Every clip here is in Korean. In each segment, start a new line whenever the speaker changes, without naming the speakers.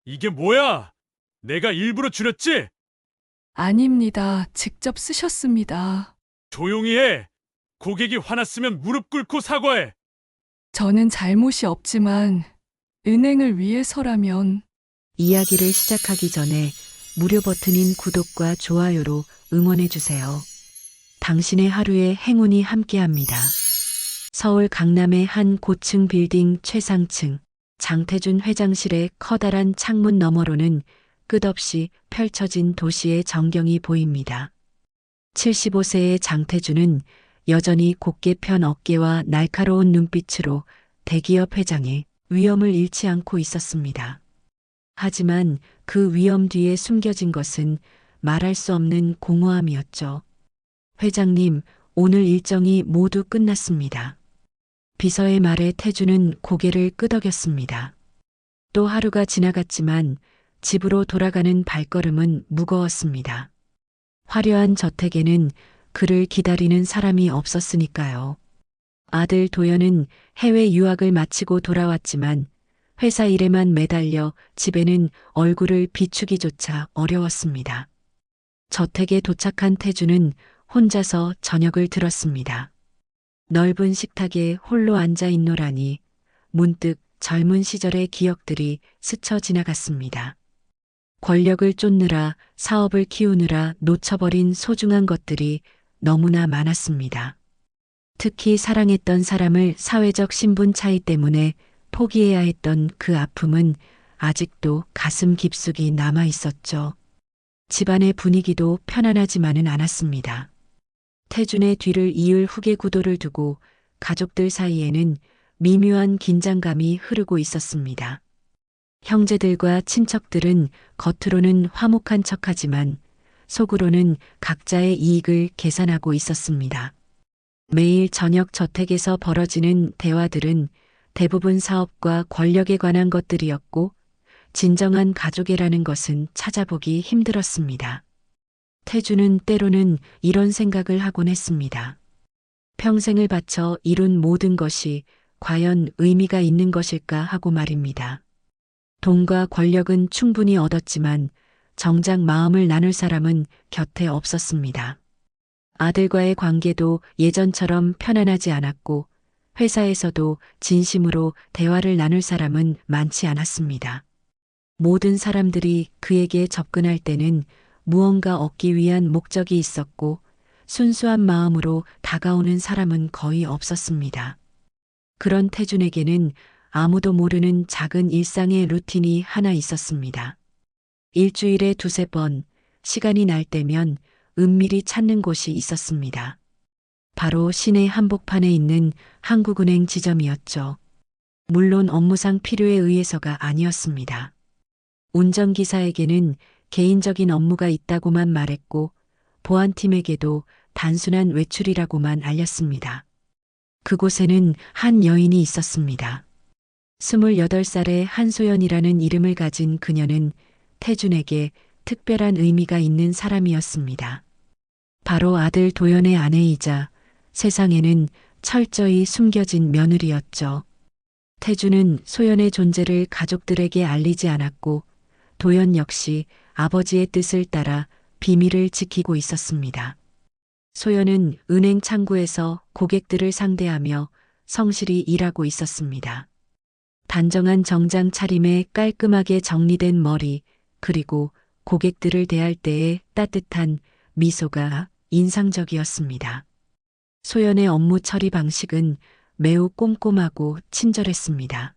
이게 뭐야? 내가 일부러 줄였지?
아닙니다. 직접 쓰셨습니다.
조용히 해. 고객이 화났으면 무릎 꿇고 사과해.
저는 잘못이 없지만 은행을 위해서라면
이야기를 시작하기 전에 무료 버튼인 구독과 좋아요로 응원해주세요. 당신의 하루에 행운이 함께합니다. 서울 강남의 한 고층 빌딩 최상층, 장태준 회장실의 커다란 창문 너머로는 끝없이 펼쳐진 도시의 전경이 보입니다. 75세의 장태준은 여전히 곧게 편 어깨와 날카로운 눈빛으로 대기업 회장의 위엄을 잃지 않고 있었습니다. 하지만 그 위엄 뒤에 숨겨진 것은 말할 수 없는 공허함이었죠. 회장님, 오늘 일정이 모두 끝났습니다. 비서의 말에 태주는 고개를 끄덕였습니다. 또 하루가 지나갔지만 집으로 돌아가는 발걸음은 무거웠습니다. 화려한 저택에는 그를 기다리는 사람이 없었으니까요. 아들 도연은 해외 유학을 마치고 돌아왔지만 회사 일에만 매달려 집에는 얼굴을 비추기조차 어려웠습니다. 저택에 도착한 태주는 혼자서 저녁을 들었습니다. 넓은 식탁에 홀로 앉아 있노라니 문득 젊은 시절의 기억들이 스쳐 지나갔습니다. 권력을 쫓느라 사업을 키우느라 놓쳐버린 소중한 것들이 너무나 많았습니다. 특히 사랑했던 사람을 사회적 신분 차이 때문에 포기해야 했던 그 아픔은 아직도 가슴 깊숙이 남아 있었죠. 집안의 분위기도 편안하지만은 않았습니다. 태준의 뒤를 이을 후계 구도를 두고 가족들 사이에는 미묘한 긴장감이 흐르고 있었습니다. 형제들과 친척들은 겉으로는 화목한 척하지만 속으로는 각자의 이익을 계산하고 있었습니다. 매일 저녁 저택에서 벌어지는 대화들은 대부분 사업과 권력에 관한 것들이었고 진정한 가족이라는 것은 찾아보기 힘들었습니다. 태주는 때로는 이런 생각을 하곤 했습니다. 평생을 바쳐 이룬 모든 것이 과연 의미가 있는 것일까 하고 말입니다. 돈과 권력은 충분히 얻었지만 정작 마음을 나눌 사람은 곁에 없었습니다. 아들과의 관계도 예전처럼 편안하지 않았고 회사에서도 진심으로 대화를 나눌 사람은 많지 않았습니다. 모든 사람들이 그에게 접근할 때는 무언가 얻기 위한 목적이 있었고 순수한 마음으로 다가오는 사람은 거의 없었습니다. 그런 태준에게는 아무도 모르는 작은 일상의 루틴이 하나 있었습니다. 일주일에 두세 번 시간이 날 때면 은밀히 찾는 곳이 있었습니다. 바로 시내 한복판에 있는 한국은행 지점이었죠. 물론 업무상 필요에 의해서가 아니었습니다. 운전기사에게는 개인적인 업무가 있다고만 말했고 보안팀에게도 단순한 외출이라고만 알렸습니다. 그곳에는 한 여인이 있었습니다. 28살의 한소연이라는 이름을 가진 그녀는 태준에게 특별한 의미가 있는 사람이었습니다. 바로 아들 도연의 아내이자 세상에는 철저히 숨겨진 며느리였죠. 태준은 소연의 존재를 가족들에게 알리지 않았고 도연 역시 아버지의 뜻을 따라 비밀을 지키고 있었습니다. 소연은 은행 창구에서 고객들을 상대하며 성실히 일하고 있었습니다. 단정한 정장 차림에 깔끔하게 정리된 머리, 그리고 고객들을 대할 때의 따뜻한 미소가 인상적이었습니다. 소연의 업무 처리 방식은 매우 꼼꼼하고 친절했습니다.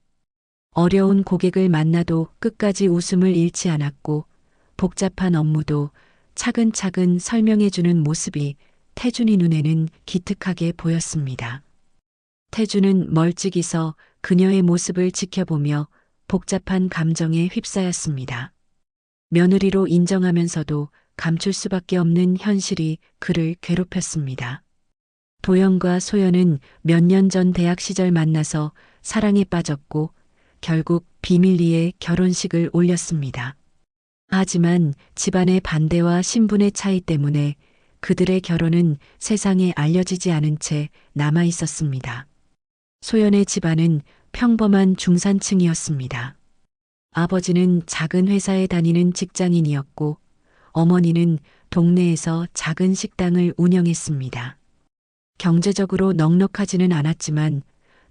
어려운 고객을 만나도 끝까지 웃음을 잃지 않았고 복잡한 업무도 차근차근 설명해주는 모습이 태준이 눈에는 기특하게 보였습니다. 태준은 멀찍이 서 그녀의 모습을 지켜보며 복잡한 감정에 휩싸였습니다. 며느리로 인정하면서도 감출 수밖에 없는 현실이 그를 괴롭혔습니다. 도연과 소연은 몇 년 전 대학 시절 만나서 사랑에 빠졌고 결국 비밀리에 결혼식을 올렸습니다. 하지만 집안의 반대와 신분의 차이 때문에 그들의 결혼은 세상에 알려지지 않은 채 남아 있었습니다. 소연의 집안은 평범한 중산층이었습니다. 아버지는 작은 회사에 다니는 직장인이었고 어머니는 동네에서 작은 식당을 운영했습니다. 경제적으로 넉넉하지는 않았지만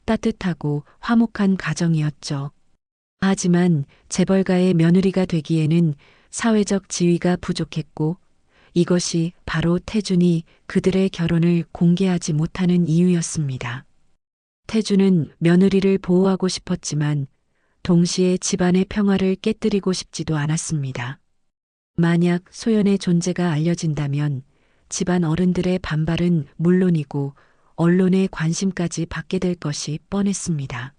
따뜻하고 화목한 가정이었죠. 하지만 재벌가의 며느리가 되기에는 사회적 지위가 부족했고 이것이 바로 태준이 그들의 결혼을 공개하지 못하는 이유였습니다. 태준은 며느리를 보호하고 싶었지만 동시에 집안의 평화를 깨뜨리고 싶지도 않았습니다. 만약 소연의 존재가 알려진다면 집안 어른들의 반발은 물론이고 언론의 관심까지 받게 될 것이 뻔했습니다.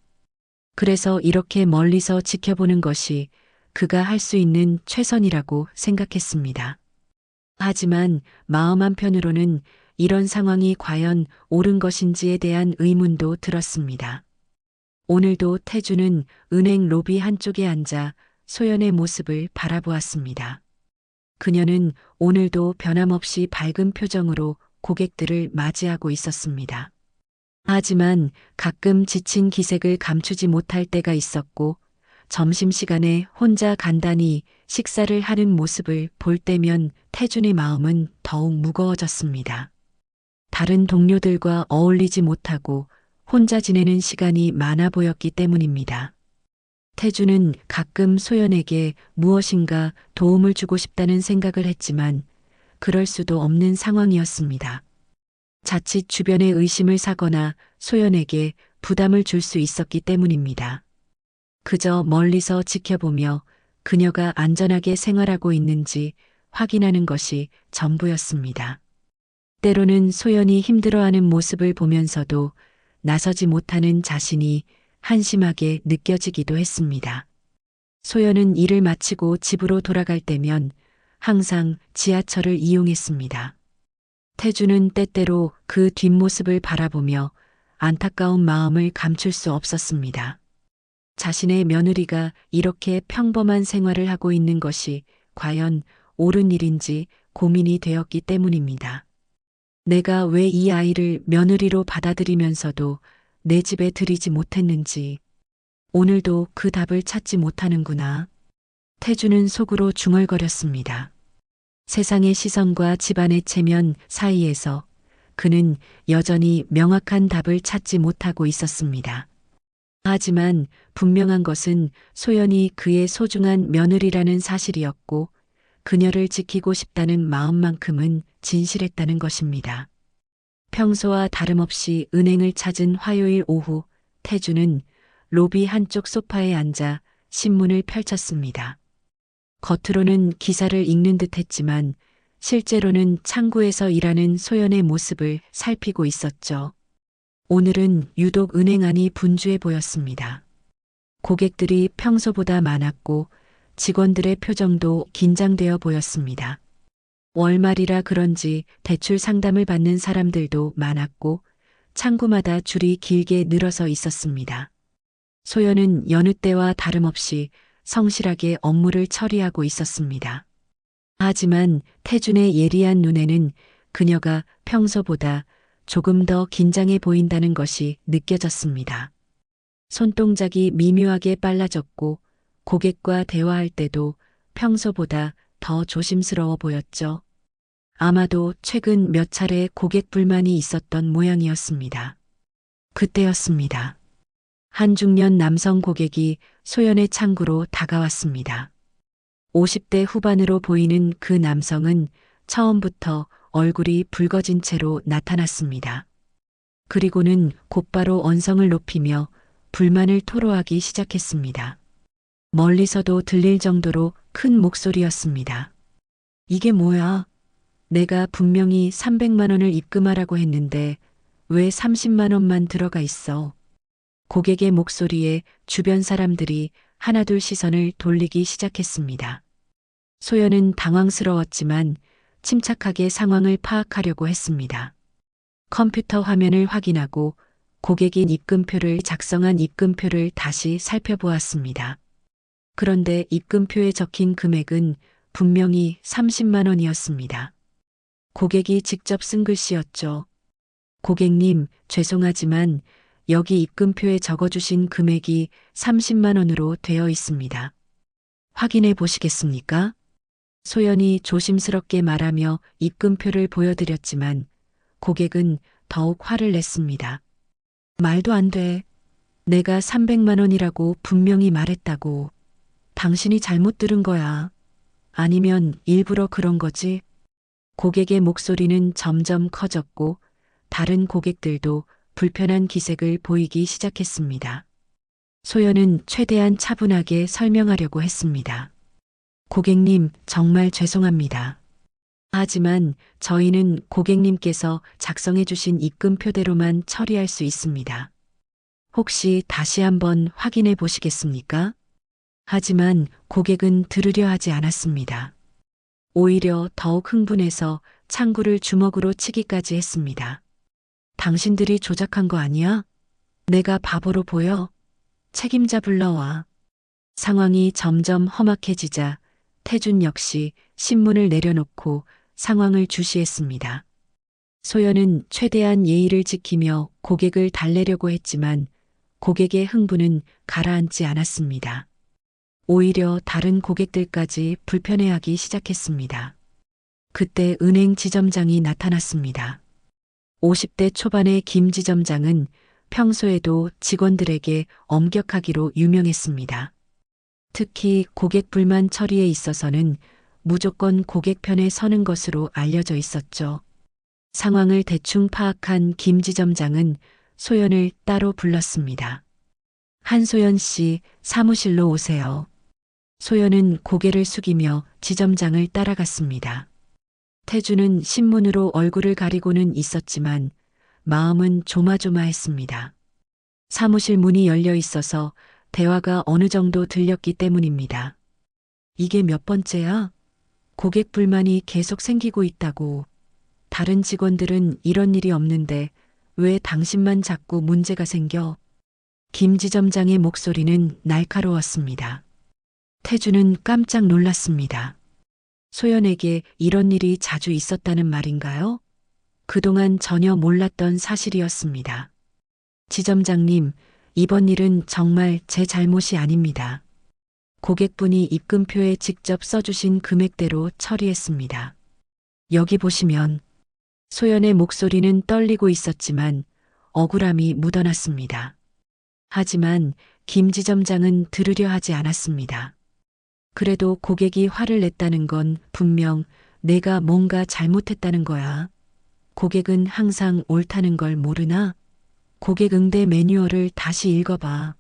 그래서 이렇게 멀리서 지켜보는 것이 그가 할 수 있는 최선이라고 생각했습니다. 하지만 마음 한편으로는 이런 상황이 과연 옳은 것인지에 대한 의문도 들었습니다. 오늘도 태주는 은행 로비 한쪽에 앉아 소연의 모습을 바라보았습니다. 그녀는 오늘도 변함없이 밝은 표정으로 고객들을 맞이하고 있었습니다. 하지만 가끔 지친 기색을 감추지 못할 때가 있었고 점심시간에 혼자 간단히 식사를 하는 모습을 볼 때면 태준의 마음은 더욱 무거워졌습니다. 다른 동료들과 어울리지 못하고 혼자 지내는 시간이 많아 보였기 때문입니다. 태준은 가끔 소연에게 무엇인가 도움을 주고 싶다는 생각을 했지만 그럴 수도 없는 상황이었습니다. 자칫 주변의 의심을 사거나 소연에게 부담을 줄 수 있었기 때문입니다. 그저 멀리서 지켜보며 그녀가 안전하게 생활하고 있는지 확인하는 것이 전부였습니다. 때로는 소연이 힘들어하는 모습을 보면서도 나서지 못하는 자신이 한심하게 느껴지기도 했습니다. 소연은 일을 마치고 집으로 돌아갈 때면 항상 지하철을 이용했습니다. 태주는 때때로 그 뒷모습을 바라보며 안타까운 마음을 감출 수 없었습니다. 자신의 며느리가 이렇게 평범한 생활을 하고 있는 것이 과연 옳은 일인지 고민이 되었기 때문입니다. 내가 왜 이 아이를 며느리로 받아들이면서도 내 집에 들이지 못했는지 오늘도 그 답을 찾지 못하는구나. 태주는 속으로 중얼거렸습니다. 세상의 시선과 집안의 체면 사이에서 그는 여전히 명확한 답을 찾지 못하고 있었습니다. 하지만 분명한 것은 소연이 그의 소중한 며느리라는 사실이었고 그녀를 지키고 싶다는 마음만큼은 진실했다는 것입니다. 평소와 다름없이 은행을 찾은 화요일 오후 태주는 로비 한쪽 소파에 앉아 신문을 펼쳤습니다. 겉으로는 기사를 읽는 듯 했지만 실제로는 창구에서 일하는 소연의 모습을 살피고 있었죠. 오늘은 유독 은행 안이 분주해 보였습니다. 고객들이 평소보다 많았고 직원들의 표정도 긴장되어 보였습니다. 월말이라 그런지 대출 상담을 받는 사람들도 많았고 창구마다 줄이 길게 늘어서 있었습니다. 소연은 여느 때와 다름없이 성실하게 업무를 처리하고 있었습니다. 하지만 태준의 예리한 눈에는 그녀가 평소보다 조금 더 긴장해 보인다는 것이 느껴졌습니다. 손동작이 미묘하게 빨라졌고 고객과 대화할 때도 평소보다 더 조심스러워 보였죠. 아마도 최근 몇 차례 고객 불만이 있었던 모양이었습니다. 그때였습니다. 한 중년 남성 고객이 소연의 창구로 다가왔습니다. 50대 후반으로 보이는 그 남성은 처음부터 얼굴이 붉어진 채로 나타났습니다. 그리고는 곧바로 언성을 높이며 불만을 토로하기 시작했습니다. 멀리서도 들릴 정도로 큰 목소리였습니다. 이게 뭐야? 내가 분명히 300만 원을 입금하라고 했는데 왜 30만 원만 들어가 있어? 고객의 목소리에 주변 사람들이 하나둘 시선을 돌리기 시작했습니다. 소연은 당황스러웠지만 침착하게 상황을 파악하려고 했습니다. 컴퓨터 화면을 확인하고 고객인 입금표를 작성한 입금표를 다시 살펴보았습니다. 그런데 입금표에 적힌 금액은 분명히 30만 원이었습니다. 고객이 직접 쓴 글씨였죠. 고객님, 죄송하지만 여기 입금표에 적어주신 금액이 30만 원으로 되어 있습니다. 확인해 보시겠습니까? 소연이 조심스럽게 말하며 입금표를 보여드렸지만 고객은 더욱 화를 냈습니다. 말도 안 돼. 내가 300만 원이라고 분명히 말했다고. 당신이 잘못 들은 거야. 아니면 일부러 그런 거지? 고객의 목소리는 점점 커졌고 다른 고객들도 불편한 기색을 보이기 시작했습니다. 소연은 최대한 차분하게 설명하려고 했습니다. 고객님, 정말 죄송합니다. 하지만 저희는 고객님께서 작성해 주신 입금표대로만 처리할 수 있습니다. 혹시 다시 한번 확인해 보시겠습니까? 하지만 고객은 들으려 하지 않았습니다. 오히려 더욱 흥분해서 창구를 주먹으로 치기까지 했습니다. 당신들이 조작한 거 아니야? 내가 바보로 보여? 책임자 불러와. 상황이 점점 험악해지자 태준 역시 신문을 내려놓고 상황을 주시했습니다. 소연은 최대한 예의를 지키며 고객을 달래려고 했지만 고객의 흥분은 가라앉지 않았습니다. 오히려 다른 고객들까지 불편해하기 시작했습니다. 그때 은행 지점장이 나타났습니다. 50대 초반의 김 지점장은 평소에도 직원들에게 엄격하기로 유명했습니다. 특히 고객 불만 처리에 있어서는 무조건 고객 편에 서는 것으로 알려져 있었죠. 상황을 대충 파악한 김 지점장은 소연을 따로 불렀습니다. 한소연 씨, 사무실로 오세요. 소연은 고개를 숙이며 지점장을 따라갔습니다. 태주는 신문으로 얼굴을 가리고는 있었지만 마음은 조마조마했습니다. 사무실 문이 열려 있어서 대화가 어느 정도 들렸기 때문입니다. 이게 몇 번째야? 고객 불만이 계속 생기고 있다고. 다른 직원들은 이런 일이 없는데 왜 당신만 자꾸 문제가 생겨? 김 지점장의 목소리는 날카로웠습니다. 태주는 깜짝 놀랐습니다. 소연에게 이런 일이 자주 있었다는 말인가요? 그동안 전혀 몰랐던 사실이었습니다. 지점장님, 이번 일은 정말 제 잘못이 아닙니다. 고객분이 입금표에 직접 써주신 금액대로 처리했습니다. 여기 보시면 소연의 목소리는 떨리고 있었지만 억울함이 묻어났습니다. 하지만 김 지점장은 들으려 하지 않았습니다. 그래도 고객이 화를 냈다는 건 분명 내가 뭔가 잘못했다는 거야. 고객은 항상 옳다는 걸 모르나? 고객 응대 매뉴얼을 다시 읽어봐.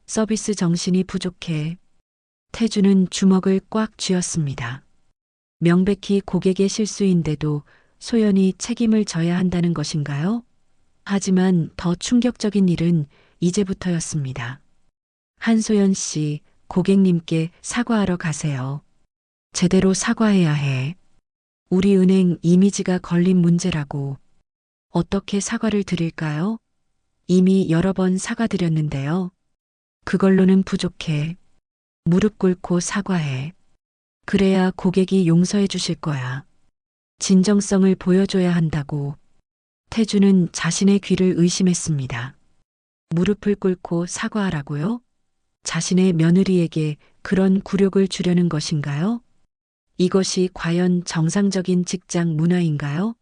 서비스 정신이 부족해. 태주는 주먹을 꽉 쥐었습니다. 명백히 고객의 실수인데도 소연이 책임을 져야 한다는 것인가요? 하지만 더 충격적인 일은 이제부터였습니다. 한소연 씨, 고객님께 사과하러 가세요. 제대로 사과해야 해. 우리 은행 이미지가 걸린 문제라고. 어떻게 사과를 드릴까요? 이미 여러 번 사과드렸는데요. 그걸로는 부족해. 무릎 꿇고 사과해. 그래야 고객이 용서해 주실 거야. 진정성을 보여줘야 한다고. 태주는 자신의 귀를 의심했습니다. 무릎을 꿇고 사과하라고요? 자신의 며느리에게 그런 굴욕을 주려는 것인가요? 이것이 과연 정상적인 직장 문화인가요?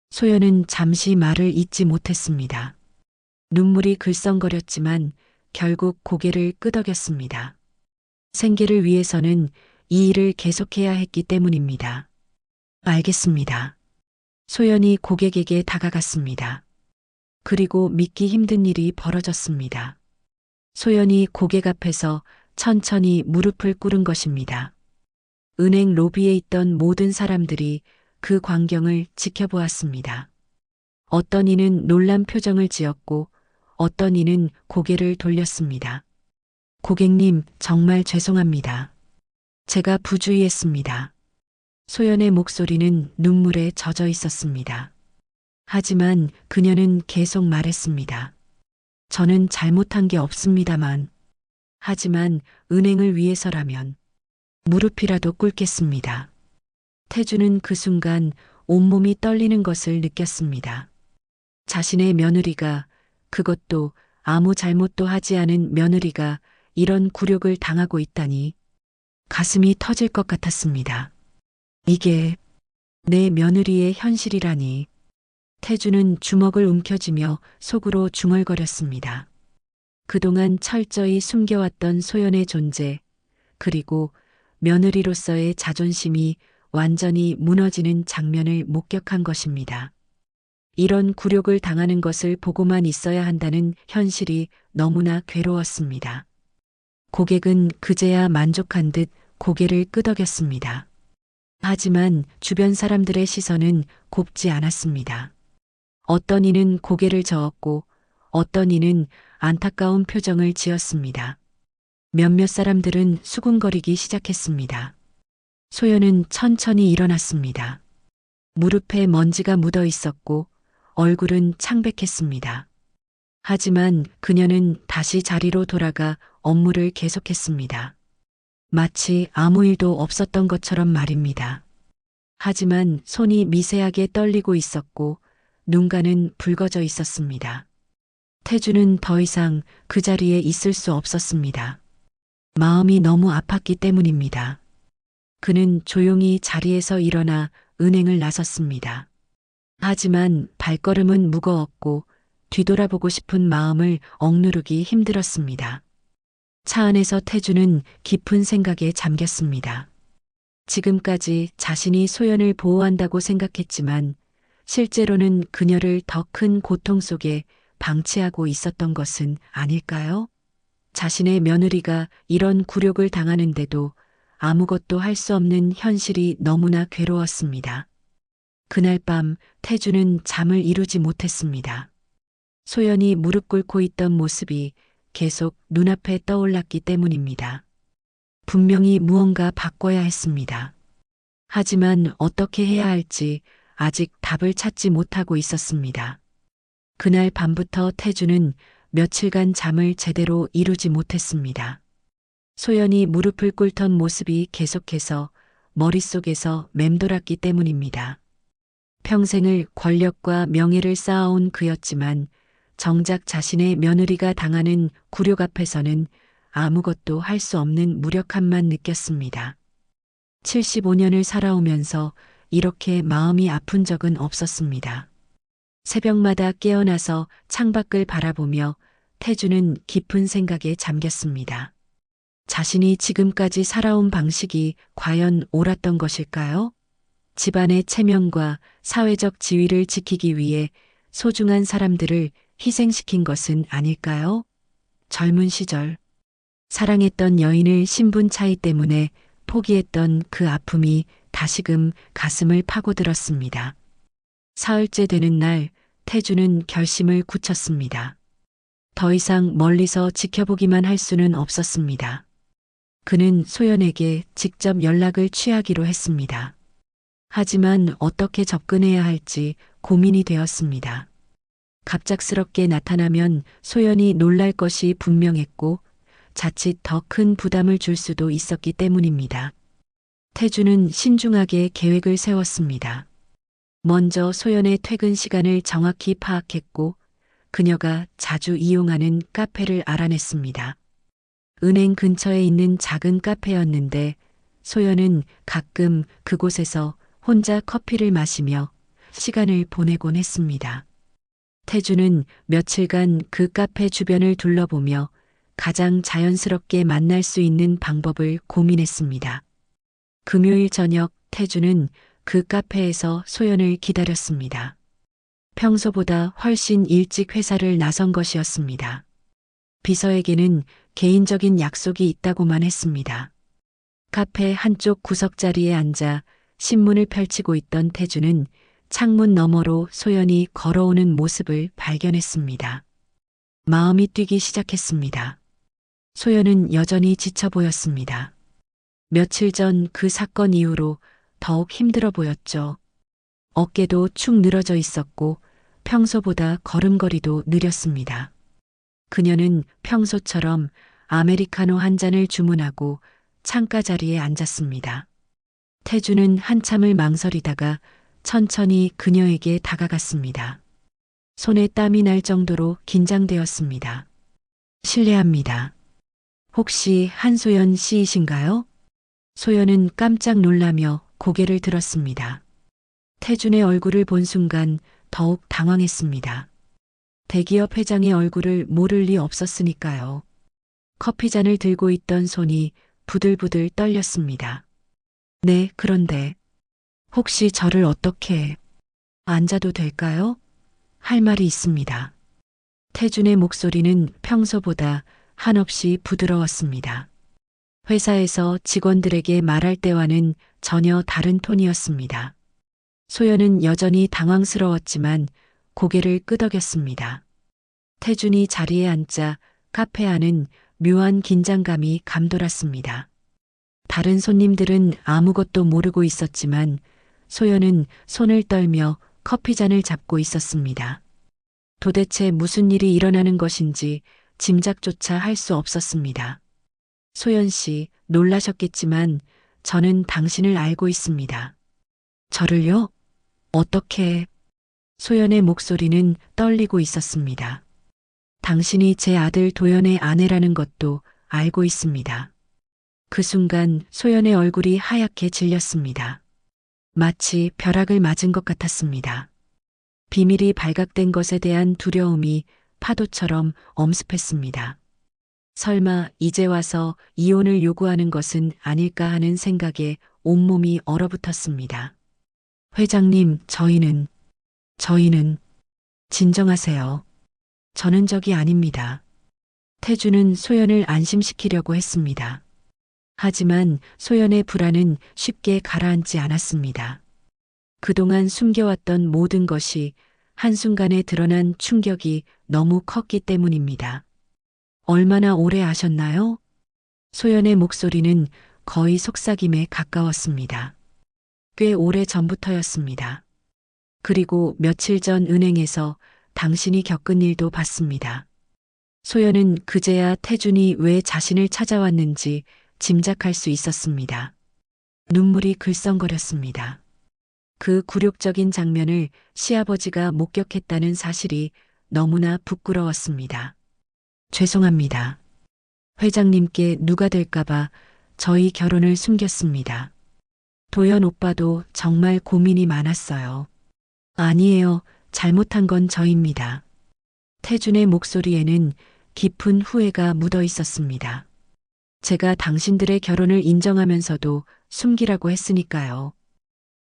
소연은 잠시 말을 잇지 못했습니다. 눈물이 글썽거렸지만 결국 고개를 끄덕였습니다. 생계를 위해서는 이 일을 계속해야 했기 때문입니다. 알겠습니다. 소연이 고객에게 다가갔습니다. 그리고 믿기 힘든 일이 벌어졌습니다. 소연이 고객 앞에서 천천히 무릎을 꿇은 것입니다. 은행 로비에 있던 모든 사람들이 그 광경을 지켜보았습니다. 어떤 이는 놀란 표정을 지었고 어떤 이는 고개를 돌렸습니다. 고객님, 정말 죄송합니다. 제가 부주의했습니다. 소연의 목소리는 눈물에 젖어 있었습니다. 하지만 그녀는 계속 말했습니다. 저는 잘못한 게 없습니다만. 하지만 은행을 위해서라면 무릎이라도 꿇겠습니다. 태주는 그 순간 온몸이 떨리는 것을 느꼈습니다. 자신의 며느리가, 그것도 아무 잘못도 하지 않은 며느리가 이런 굴욕을 당하고 있다니. 가슴이 터질 것 같았습니다. 이게 내 며느리의 현실이라니. 태주는 주먹을 움켜쥐며 속으로 중얼거렸습니다. 그동안 철저히 숨겨왔던 소연의 존재, 그리고 며느리로서의 자존심이 완전히 무너지는 장면을 목격한 것입니다. 이런 굴욕을 당하는 것을 보고만 있어야 한다는 현실이 너무나 괴로웠습니다. 고객은 그제야 만족한 듯 고개를 끄덕였습니다. 하지만 주변 사람들의 시선은 곱지 않았습니다. 어떤 이는 고개를 저었고 어떤 이는 안타까운 표정을 지었습니다. 몇몇 사람들은 수군거리기 시작했습니다. 소연은 천천히 일어났습니다. 무릎에 먼지가 묻어 있었고 얼굴은 창백했습니다. 하지만 그녀는 다시 자리로 돌아가 업무를 계속했습니다. 마치 아무 일도 없었던 것처럼 말입니다. 하지만 손이 미세하게 떨리고 있었고 눈가는 붉어져 있었습니다. 태주는 더 이상 그 자리에 있을 수 없었습니다. 마음이 너무 아팠기 때문입니다. 그는 조용히 자리에서 일어나 은행을 나섰습니다. 하지만 발걸음은 무거웠고 뒤돌아보고 싶은 마음을 억누르기 힘들었습니다. 차 안에서 태주는 깊은 생각에 잠겼습니다. 지금까지 자신이 소연을 보호한다고 생각했지만 실제로는 그녀를 더 큰 고통 속에 방치하고 있었던 것은 아닐까요? 자신의 며느리가 이런 굴욕을 당하는데도 아무것도 할 수 없는 현실이 너무나 괴로웠습니다. 그날 밤 태주는 잠을 이루지 못했습니다. 소연이 무릎 꿇고 있던 모습이 계속 눈앞에 떠올랐기 때문입니다. 분명히 무언가 바꿔야 했습니다. 하지만 어떻게 해야 할지 아직 답을 찾지 못하고 있었습니다. 그날 밤부터 태주는 며칠간 잠을 제대로 이루지 못했습니다. 소연이 무릎을 꿇던 모습이 계속해서 머릿속에서 맴돌았기 때문입니다. 평생을 권력과 명예를 쌓아온 그였지만 정작 자신의 며느리가 당하는 굴욕 앞에서는 아무것도 할 수 없는 무력함만 느꼈습니다. 75년을 살아오면서 이렇게 마음이 아픈 적은 없었습니다. 새벽마다 깨어나서 창밖을 바라보며 태주는 깊은 생각에 잠겼습니다. 자신이 지금까지 살아온 방식이 과연 옳았던 것일까요? 집안의 체면과 사회적 지위를 지키기 위해 소중한 사람들을 희생시킨 것은 아닐까요? 젊은 시절 사랑했던 여인을 신분 차이 때문에 포기했던 그 아픔이 다시금 가슴을 파고들었습니다. 사흘째 되는 날 태주는 결심을 굳혔습니다. 더 이상 멀리서 지켜보기만 할 수는 없었습니다. 그는 소연에게 직접 연락을 취하기로 했습니다. 하지만 어떻게 접근해야 할지 고민이 되었습니다. 갑작스럽게 나타나면 소연이 놀랄 것이 분명했고 자칫 더 큰 부담을 줄 수도 있었기 때문입니다. 태주는 신중하게 계획을 세웠습니다. 먼저 소연의 퇴근 시간을 정확히 파악했고 그녀가 자주 이용하는 카페를 알아냈습니다. 은행 근처에 있는 작은 카페였는데 소연은 가끔 그곳에서 혼자 커피를 마시며 시간을 보내곤 했습니다. 태주는 며칠간 그 카페 주변을 둘러보며 가장 자연스럽게 만날 수 있는 방법을 고민했습니다. 금요일 저녁 태주는 그 카페에서 소연을 기다렸습니다. 평소보다 훨씬 일찍 회사를 나선 것이었습니다. 비서에게는 개인적인 약속이 있다고만 했습니다. 카페 한쪽 구석자리에 앉아 신문을 펼치고 있던 태주는 창문 너머로 소연이 걸어오는 모습을 발견했습니다. 마음이 뛰기 시작했습니다. 소연은 여전히 지쳐 보였습니다. 며칠 전 그 사건 이후로 더욱 힘들어 보였죠. 어깨도 축 늘어져 있었고 평소보다 걸음걸이도 느렸습니다. 그녀는 평소처럼 아메리카노 한 잔을 주문하고 창가 자리에 앉았습니다. 태주는 한참을 망설이다가 천천히 그녀에게 다가갔습니다. 손에 땀이 날 정도로 긴장되었습니다. 실례합니다. 혹시 한소연 씨이신가요? 소연은 깜짝 놀라며 고개를 들었습니다. 태준의 얼굴을 본 순간 더욱 당황했습니다. 대기업 회장의 얼굴을 모를 리 없었으니까요. 커피잔을 들고 있던 손이 부들부들 떨렸습니다. 네, 그런데 혹시 저를 어떻게 앉아도 될까요? 할 말이 있습니다. 태준의 목소리는 평소보다 한없이 부드러웠습니다. 회사에서 직원들에게 말할 때와는 전혀 다른 톤이었습니다. 소연은 여전히 당황스러웠지만 고개를 끄덕였습니다. 태준이 자리에 앉자 카페 안은 묘한 긴장감이 감돌았습니다. 다른 손님들은 아무것도 모르고 있었지만 소연은 손을 떨며 커피잔을 잡고 있었습니다. 도대체 무슨 일이 일어나는 것인지 짐작조차 할 수 없었습니다. 소연 씨, 놀라셨겠지만 저는 당신을 알고 있습니다. 저를요? 어떻게? 소연의 목소리는 떨리고 있었습니다. 당신이 제 아들 도연의 아내라는 것도 알고 있습니다. 그 순간 소연의 얼굴이 하얗게 질렸습니다. 마치 벼락을 맞은 것 같았습니다. 비밀이 발각된 것에 대한 두려움이 파도처럼 엄습했습니다. 설마 이제 와서 이혼을 요구하는 것은 아닐까 하는 생각에 온몸이 얼어붙었습니다. 회장님, 저희는 진정하세요. 저는 적이 아닙니다. 태주는 소연을 안심시키려고 했습니다. 하지만 소연의 불안은 쉽게 가라앉지 않았습니다. 그동안 숨겨왔던 모든 것이 한순간에 드러난 충격이 너무 컸기 때문입니다. 얼마나 오래 아셨나요? 소연의 목소리는 거의 속삭임에 가까웠습니다. 꽤 오래 전부터였습니다. 그리고 며칠 전 은행에서 당신이 겪은 일도 봤습니다. 소연은 그제야 태준이 왜 자신을 찾아왔는지 짐작할 수 있었습니다. 눈물이 글썽거렸습니다. 그 굴욕적인 장면을 시아버지가 목격했다는 사실이 너무나 부끄러웠습니다. 죄송합니다. 회장님께 누가 될까봐 저희 결혼을 숨겼습니다. 도연 오빠도 정말 고민이 많았어요. 아니에요. 잘못한 건 저입니다. 태준의 목소리에는 깊은 후회가 묻어 있었습니다. 제가 당신들의 결혼을 인정하면서도 숨기라고 했으니까요.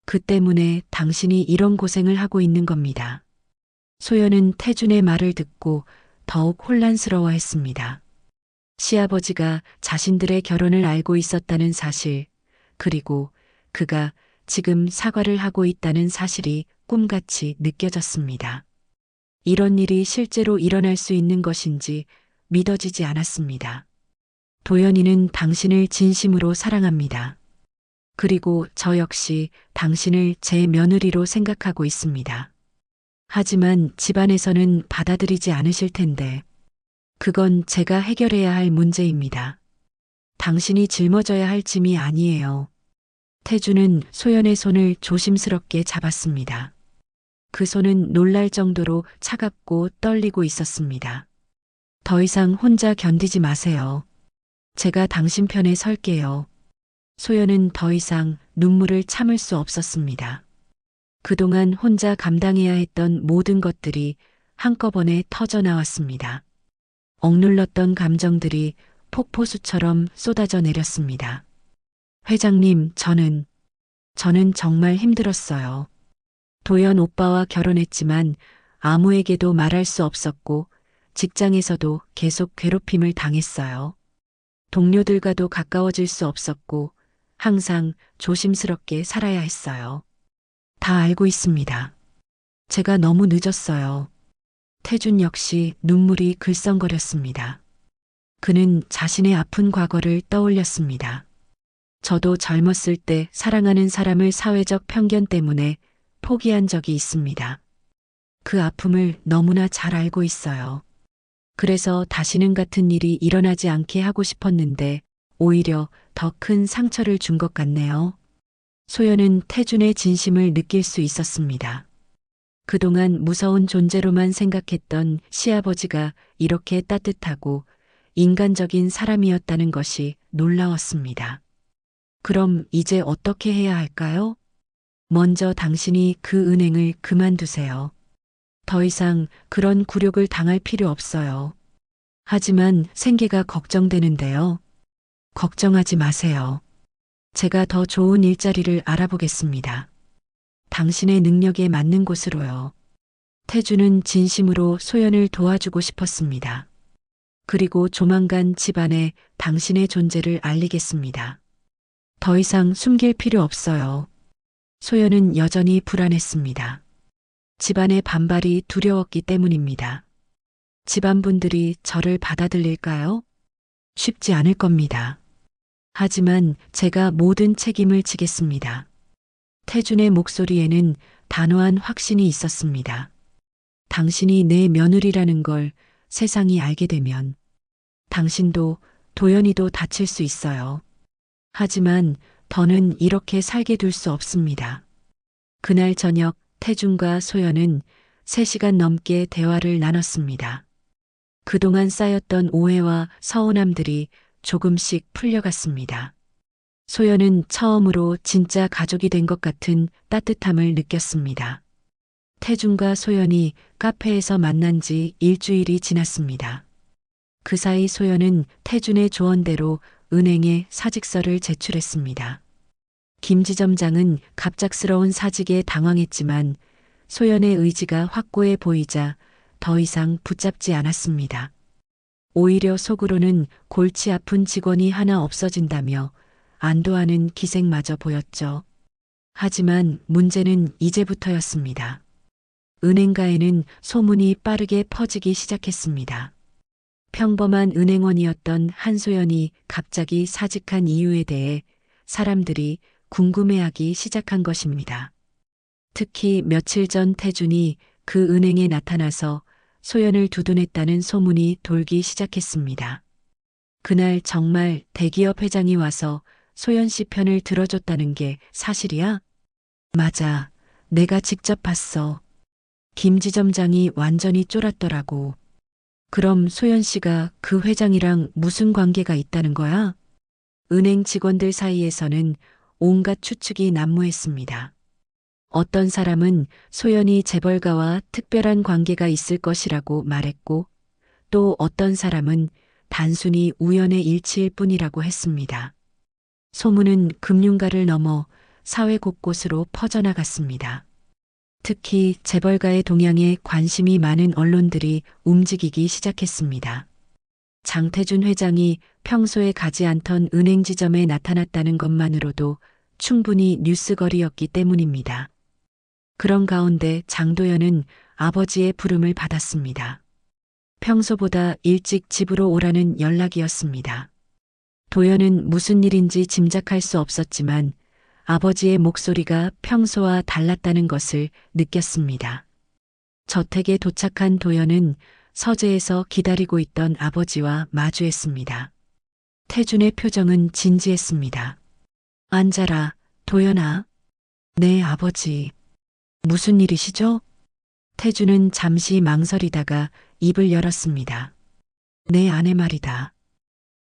그 때문에 당신이 이런 고생을 하고 있는 겁니다. 소연은 태준의 말을 듣고 더욱 혼란스러워했습니다. 시아버지가 자신들의 결혼을 알고 있었다는 사실, 그리고 그가 지금 사과를 하고 있다는 사실이 꿈같이 느껴졌습니다. 이런 일이 실제로 일어날 수 있는 것인지 믿어지지 않았습니다. 도연이는 당신을 진심으로 사랑합니다. 그리고 저 역시 당신을 제 며느리로 생각하고 있습니다. 하지만 집안에서는 받아들이지 않으실 텐데, 그건 제가 해결해야 할 문제입니다. 당신이 짊어져야 할 짐이 아니에요. 태주는 소연의 손을 조심스럽게 잡았습니다. 그 손은 놀랄 정도로 차갑고 떨리고 있었습니다. 더 이상 혼자 견디지 마세요. 제가 당신 편에 설게요. 소연은 더 이상 눈물을 참을 수 없었습니다. 그동안 혼자 감당해야 했던 모든 것들이 한꺼번에 터져 나왔습니다. 억눌렀던 감정들이 폭포수처럼 쏟아져 내렸습니다. 회장님, 저는 정말 힘들었어요. 도연 오빠와 결혼했지만 아무에게도 말할 수 없었고 직장에서도 계속 괴롭힘을 당했어요. 동료들과도 가까워질 수 없었고 항상 조심스럽게 살아야 했어요. 다 알고 있습니다. 제가 너무 늦었어요. 태준 역시 눈물이 글썽거렸습니다. 그는 자신의 아픈 과거를 떠올렸습니다. 저도 젊었을 때 사랑하는 사람을 사회적 편견 때문에 포기한 적이 있습니다. 그 아픔을 너무나 잘 알고 있어요. 그래서 다시는 같은 일이 일어나지 않게 하고 싶었는데 오히려 더 큰 상처를 준 것 같네요. 소연은 태준의 진심을 느낄 수 있었습니다. 그동안 무서운 존재로만 생각했던 시아버지가 이렇게 따뜻하고 인간적인 사람이었다는 것이 놀라웠습니다. 그럼 이제 어떻게 해야 할까요? 먼저 당신이 그 은행을 그만두세요. 더 이상 그런 굴욕을 당할 필요 없어요. 하지만 생계가 걱정되는데요. 걱정하지 마세요. 제가 더 좋은 일자리를 알아보겠습니다. 당신의 능력에 맞는 곳으로요. 태주는 진심으로 소연을 도와주고 싶었습니다. 그리고 조만간 집안에 당신의 존재를 알리겠습니다. 더 이상 숨길 필요 없어요. 소연은 여전히 불안했습니다. 집안의 반발이 두려웠기 때문입니다. 집안 분들이 저를 받아들일까요? 쉽지 않을 겁니다. 하지만 제가 모든 책임을 지겠습니다. 태준의 목소리에는 단호한 확신이 있었습니다. 당신이 내 며느리라는 걸 세상이 알게 되면 당신도 도연이도 다칠 수 있어요. 하지만 더는 이렇게 살게 둘 수 없습니다. 그날 저녁 태준과 소연은 3시간 넘게 대화를 나눴습니다. 그동안 쌓였던 오해와 서운함들이 조금씩 풀려갔습니다. 소연은 처음으로 진짜 가족이 된 것 같은 따뜻함을 느꼈습니다. 태준과 소연이 카페에서 만난 지 일주일이 지났습니다. 그 사이 소연은 태준의 조언대로 은행에 사직서를 제출했습니다. 김 지점장은 갑작스러운 사직에 당황했지만 소연의 의지가 확고해 보이자 더 이상 붙잡지 않았습니다. 오히려 속으로는 골치 아픈 직원이 하나 없어진다며 안도하는 기색마저 보였죠. 하지만 문제는 이제부터였습니다. 은행가에는 소문이 빠르게 퍼지기 시작했습니다. 평범한 은행원이었던 한소연이 갑자기 사직한 이유에 대해 사람들이 궁금해하기 시작한 것입니다. 특히 며칠 전 태준이 그 은행에 나타나서 소연을 두둔했다는 소문이 돌기 시작했습니다. 그날 정말 대기업 회장이 와서 소연 씨 편을 들어줬다는 게 사실이야? 맞아. 내가 직접 봤어. 김 지점장이 완전히 쫄았더라고. 그럼 소연 씨가 그 회장이랑 무슨 관계가 있다는 거야? 은행 직원들 사이에서는 온갖 추측이 난무했습니다. 어떤 사람은 소연이 재벌가와 특별한 관계가 있을 것이라고 말했고, 또 어떤 사람은 단순히 우연의 일치일 뿐이라고 했습니다. 소문은 금융가를 넘어 사회 곳곳으로 퍼져나갔습니다. 특히 재벌가의 동향에 관심이 많은 언론들이 움직이기 시작했습니다. 장태준 회장이 평소에 가지 않던 은행 지점에 나타났다는 것만으로도 충분히 뉴스거리였기 때문입니다. 그런 가운데 장도연은 아버지의 부름을 받았습니다. 평소보다 일찍 집으로 오라는 연락이었습니다. 도연은 무슨 일인지 짐작할 수 없었지만 아버지의 목소리가 평소와 달랐다는 것을 느꼈습니다. 저택에 도착한 도연은 서재에서 기다리고 있던 아버지와 마주했습니다. 태준의 표정은 진지했습니다. 앉아라, 도연아. 네, 아버지. 무슨 일이시죠? 태준은 잠시 망설이다가 입을 열었습니다. 내 아내 말이다.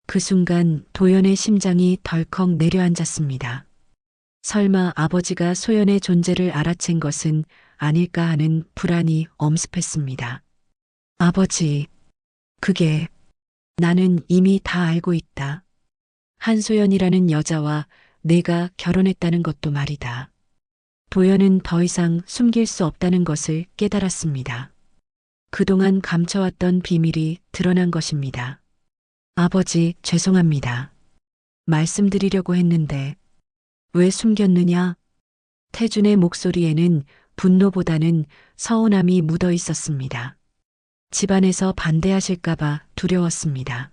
그 순간 도연의 심장이 덜컥 내려앉았습니다. 설마 아버지가 소연의 존재를 알아챈 것은 아닐까 하는 불안이 엄습했습니다. 아버지, 그게 나는 이미 다 알고 있다. 한소연이라는 여자와 내가 결혼했다는 것도 말이다. 도연은 더 이상 숨길 수 없다는 것을 깨달았습니다. 그동안 감춰왔던 비밀이 드러난 것입니다. 아버지, 죄송합니다. 말씀드리려고 했는데 왜 숨겼느냐? 태준의 목소리에는 분노보다는 서운함이 묻어 있었습니다. 집안에서 반대하실까봐 두려웠습니다.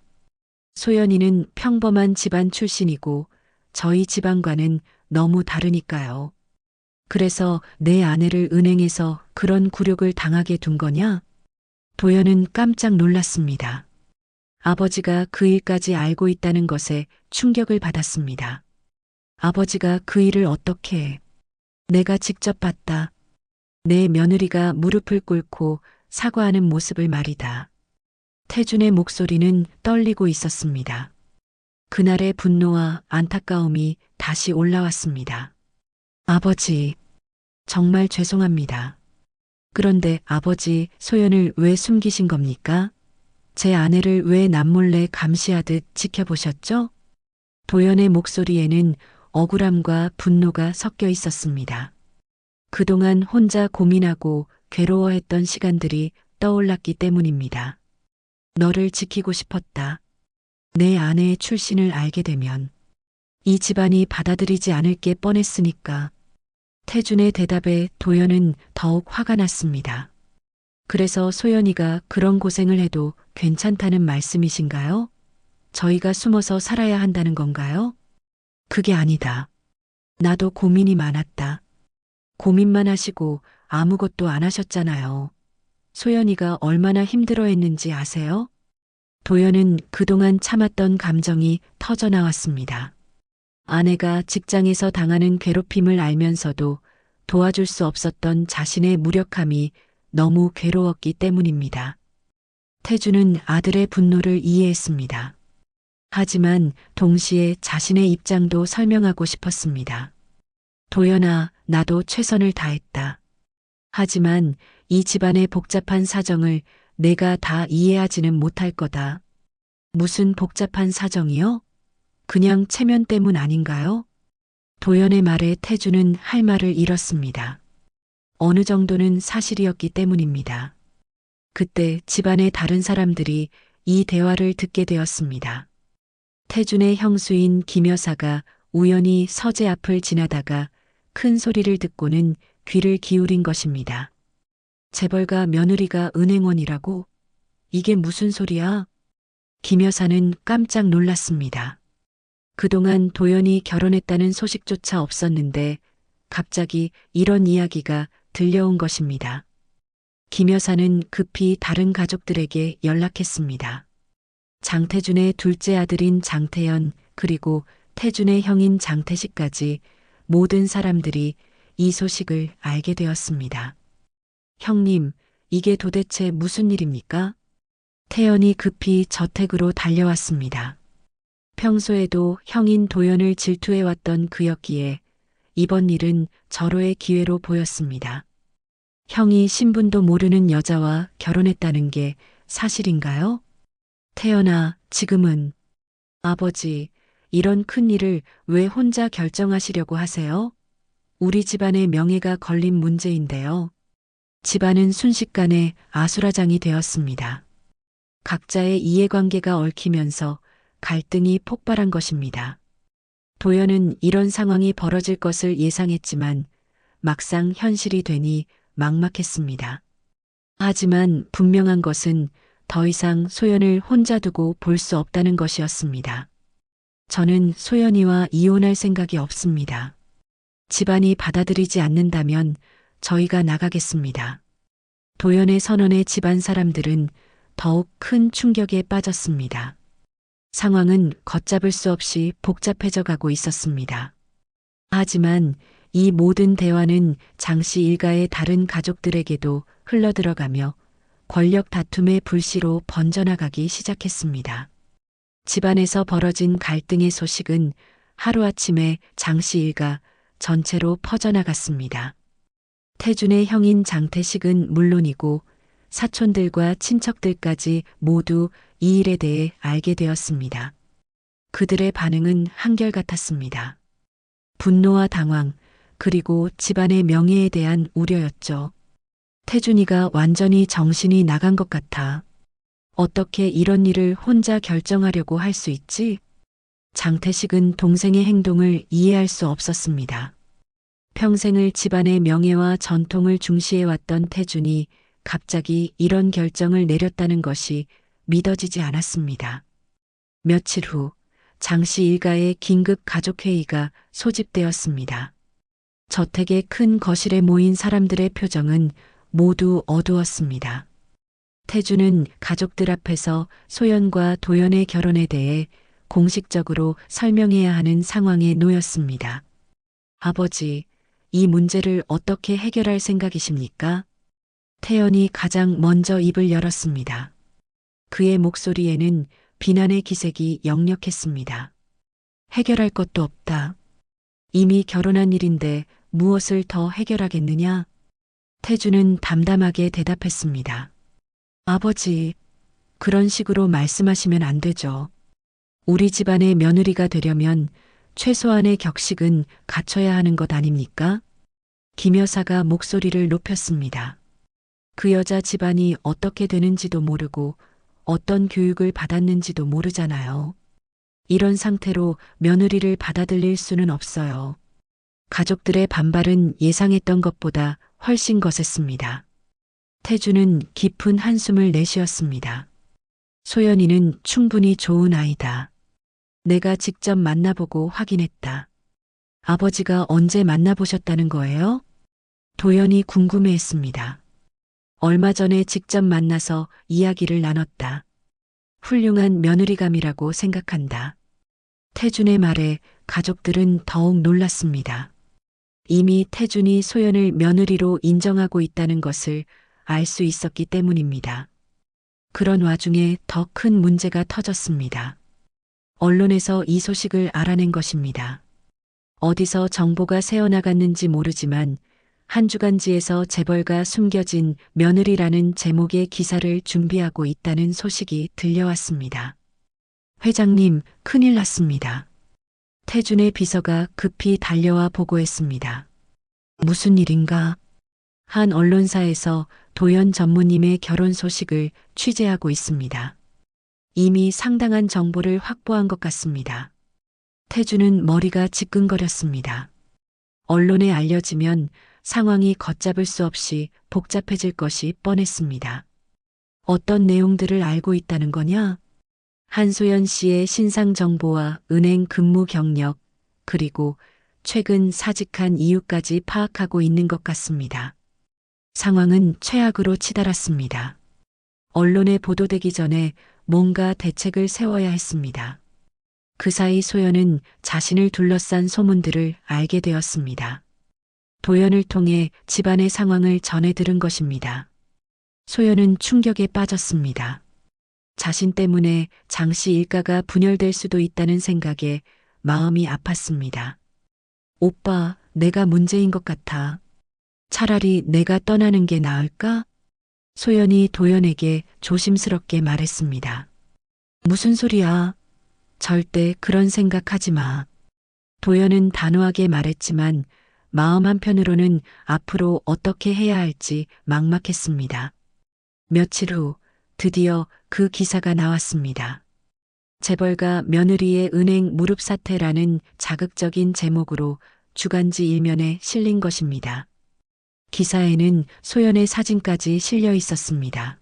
소연이는 평범한 집안 출신이고 저희 집안과는 너무 다르니까요. 그래서 내 아내를 은행에서 그런 굴욕을 당하게 둔 거냐? 도연은 깜짝 놀랐습니다. 아버지가 그 일까지 알고 있다는 것에 충격을 받았습니다. 아버지가 그 일을 어떻게 해? 내가 직접 봤다. 내 며느리가 무릎을 꿇고 사과하는 모습을 말이다. 태준의 목소리는 떨리고 있었습니다. 그날의 분노와 안타까움이 다시 올라왔습니다. 아버지, 정말 죄송합니다. 그런데 아버지, 소연을 왜 숨기신 겁니까? 제 아내를 왜 남몰래 감시하듯 지켜보셨죠? 도연의 목소리에는 억울함과 분노가 섞여 있었습니다. 그동안 혼자 고민하고 괴로워했던 시간들이 떠올랐기 때문입니다. 너를 지키고 싶었다. 내 아내의 출신을 알게 되면 이 집안이 받아들이지 않을 게 뻔했으니까. 태준의 대답에 도연은 더욱 화가 났습니다. 그래서 소연이가 그런 고생을 해도 괜찮다는 말씀이신가요? 저희가 숨어서 살아야 한다는 건가요? 그게 아니다. 나도 고민이 많았다. 고민만 하시고 아무것도 안 하셨잖아요. 소연이가 얼마나 힘들어했는지 아세요? 도연은 그동안 참았던 감정이 터져 나왔습니다. 아내가 직장에서 당하는 괴롭힘을 알면서도 도와줄 수 없었던 자신의 무력함이 너무 괴로웠기 때문입니다. 태주는 아들의 분노를 이해했습니다. 하지만 동시에 자신의 입장도 설명하고 싶었습니다. 도연아, 나도 최선을 다했다. 하지만 이 집안의 복잡한 사정을 내가 다 이해하지는 못할 거다. 무슨 복잡한 사정이요? 그냥 체면 때문 아닌가요? 도연의 말에 태주는 할 말을 잃었습니다. 어느 정도는 사실이었기 때문입니다. 그때 집안의 다른 사람들이 이 대화를 듣게 되었습니다. 태준의 형수인 김 여사가 우연히 서재 앞을 지나다가 큰 소리를 듣고는 귀를 기울인 것입니다. 재벌가 며느리가 은행원이라고? 이게 무슨 소리야? 김 여사는 깜짝 놀랐습니다. 그동안 도연이 결혼했다는 소식조차 없었는데 갑자기 이런 이야기가 들려온 것입니다. 김 여사는 급히 다른 가족들에게 연락했습니다. 장태준의 둘째 아들인 장태연 그리고 태준의 형인 장태식까지 모든 사람들이 이 소식을 알게 되었습니다. 형님, 이게 도대체 무슨 일입니까? 태연이 급히 저택으로 달려왔습니다. 평소에도 형인 도연을 질투해왔던 그였기에 이번 일은 절호의 기회로 보였습니다. 형이 신분도 모르는 여자와 결혼했다는 게 사실인가요? 태연아, 지금은 아버지, 이런 큰 일을 왜 혼자 결정하시려고 하세요? 우리 집안의 명예가 걸린 문제인데요. 집안은 순식간에 아수라장이 되었습니다. 각자의 이해관계가 얽히면서 갈등이 폭발한 것입니다. 도연은 이런 상황이 벌어질 것을 예상했지만 막상 현실이 되니 막막했습니다. 하지만 분명한 것은 더 이상 소연을 혼자 두고 볼 수 없다는 것이었습니다. 저는 소연이와 이혼할 생각이 없습니다. 집안이 받아들이지 않는다면 저희가 나가겠습니다. 도연의 선언에 집안 사람들은 더욱 큰 충격에 빠졌습니다. 상황은 걷잡을 수 없이 복잡해져 가고 있었습니다. 하지만 이 모든 대화는 장씨 일가의 다른 가족들에게도 흘러들어가며 권력 다툼의 불씨로 번져나가기 시작했습니다. 집안에서 벌어진 갈등의 소식은 하루아침에 장씨 일가 전체로 퍼져나갔습니다. 태준의 형인 장태식은 물론이고 사촌들과 친척들까지 모두 이 일에 대해 알게 되었습니다. 그들의 반응은 한결같았습니다. 분노와 당황, 그리고 집안의 명예에 대한 우려였죠. 태준이가 완전히 정신이 나간 것 같아. 어떻게 이런 일을 혼자 결정하려고 할 수 있지? 장태식은 동생의 행동을 이해할 수 없었습니다. 평생을 집안의 명예와 전통을 중시해왔던 태준이 갑자기 이런 결정을 내렸다는 것이 믿어지지 않았습니다. 며칠 후 장씨 일가의 긴급 가족회의가 소집되었습니다. 저택의 큰 거실에 모인 사람들의 표정은 모두 어두웠습니다. 태준은 가족들 앞에서 소연과 도연의 결혼에 대해 공식적으로 설명해야 하는 상황에 놓였습니다. 아버지, 이 문제를 어떻게 해결할 생각이십니까? 태연이 가장 먼저 입을 열었습니다. 그의 목소리에는 비난의 기색이 역력했습니다. 해결할 것도 없다. 이미 결혼한 일인데 무엇을 더 해결하겠느냐? 태주는 담담하게 대답했습니다. 아버지, 그런 식으로 말씀하시면 안 되죠. 우리 집안의 며느리가 되려면 최소한의 격식은 갖춰야 하는 것 아닙니까? 김 여사가 목소리를 높였습니다. 그 여자 집안이 어떻게 되는지도 모르고 어떤 교육을 받았는지도 모르잖아요. 이런 상태로 며느리를 받아들일 수는 없어요. 가족들의 반발은 예상했던 것보다 훨씬 거셌습니다. 태주는 깊은 한숨을 내쉬었습니다. 소연이는 충분히 좋은 아이다. 내가 직접 만나보고 확인했다. 아버지가 언제 만나보셨다는 거예요? 도연이 궁금해했습니다. 얼마 전에 직접 만나서 이야기를 나눴다. 훌륭한 며느리감이라고 생각한다. 태준의 말에 가족들은 더욱 놀랐습니다. 이미 태준이 소연을 며느리로 인정하고 있다는 것을 알 수 있었기 때문입니다. 그런 와중에 더 큰 문제가 터졌습니다. 언론에서 이 소식을 알아낸 것입니다. 어디서 정보가 새어나갔는지 모르지만 한 주간지에서 재벌가 숨겨진 며느리라는 제목의 기사를 준비하고 있다는 소식이 들려왔습니다. 회장님, 큰일 났습니다. 태준의 비서가 급히 달려와 보고했습니다. 무슨 일인가? 한 언론사에서 도연 전무님의 결혼 소식을 취재하고 있습니다. 이미 상당한 정보를 확보한 것 같습니다. 태준은 머리가 지끈거렸습니다. 언론에 알려지면 상황이 걷잡을 수 없이 복잡해질 것이 뻔했습니다. 어떤 내용들을 알고 있다는 거냐? 한소연 씨의 신상 정보와 은행 근무 경력, 그리고 최근 사직한 이유까지 파악하고 있는 것 같습니다. 상황은 최악으로 치달았습니다. 언론에 보도되기 전에 뭔가 대책을 세워야 했습니다. 그 사이 소연은 자신을 둘러싼 소문들을 알게 되었습니다. 도연을 통해 집안의 상황을 전해 들은 것입니다. 소연은 충격에 빠졌습니다. 자신 때문에 장씨 일가가 분열될 수도 있다는 생각에 마음이 아팠습니다. 오빠, 내가 문제인 것 같아. 차라리 내가 떠나는 게 나을까? 소연이 도연에게 조심스럽게 말했습니다. 무슨 소리야? 절대 그런 생각하지 마. 도연은 단호하게 말했지만 마음 한편으로는 앞으로 어떻게 해야 할지 막막했습니다. 며칠 후 드디어 그 기사가 나왔습니다. 재벌가 며느리의 은행 무릎 사태라는 자극적인 제목으로 주간지 일면에 실린 것입니다. 기사에는 소연의 사진까지 실려 있었습니다.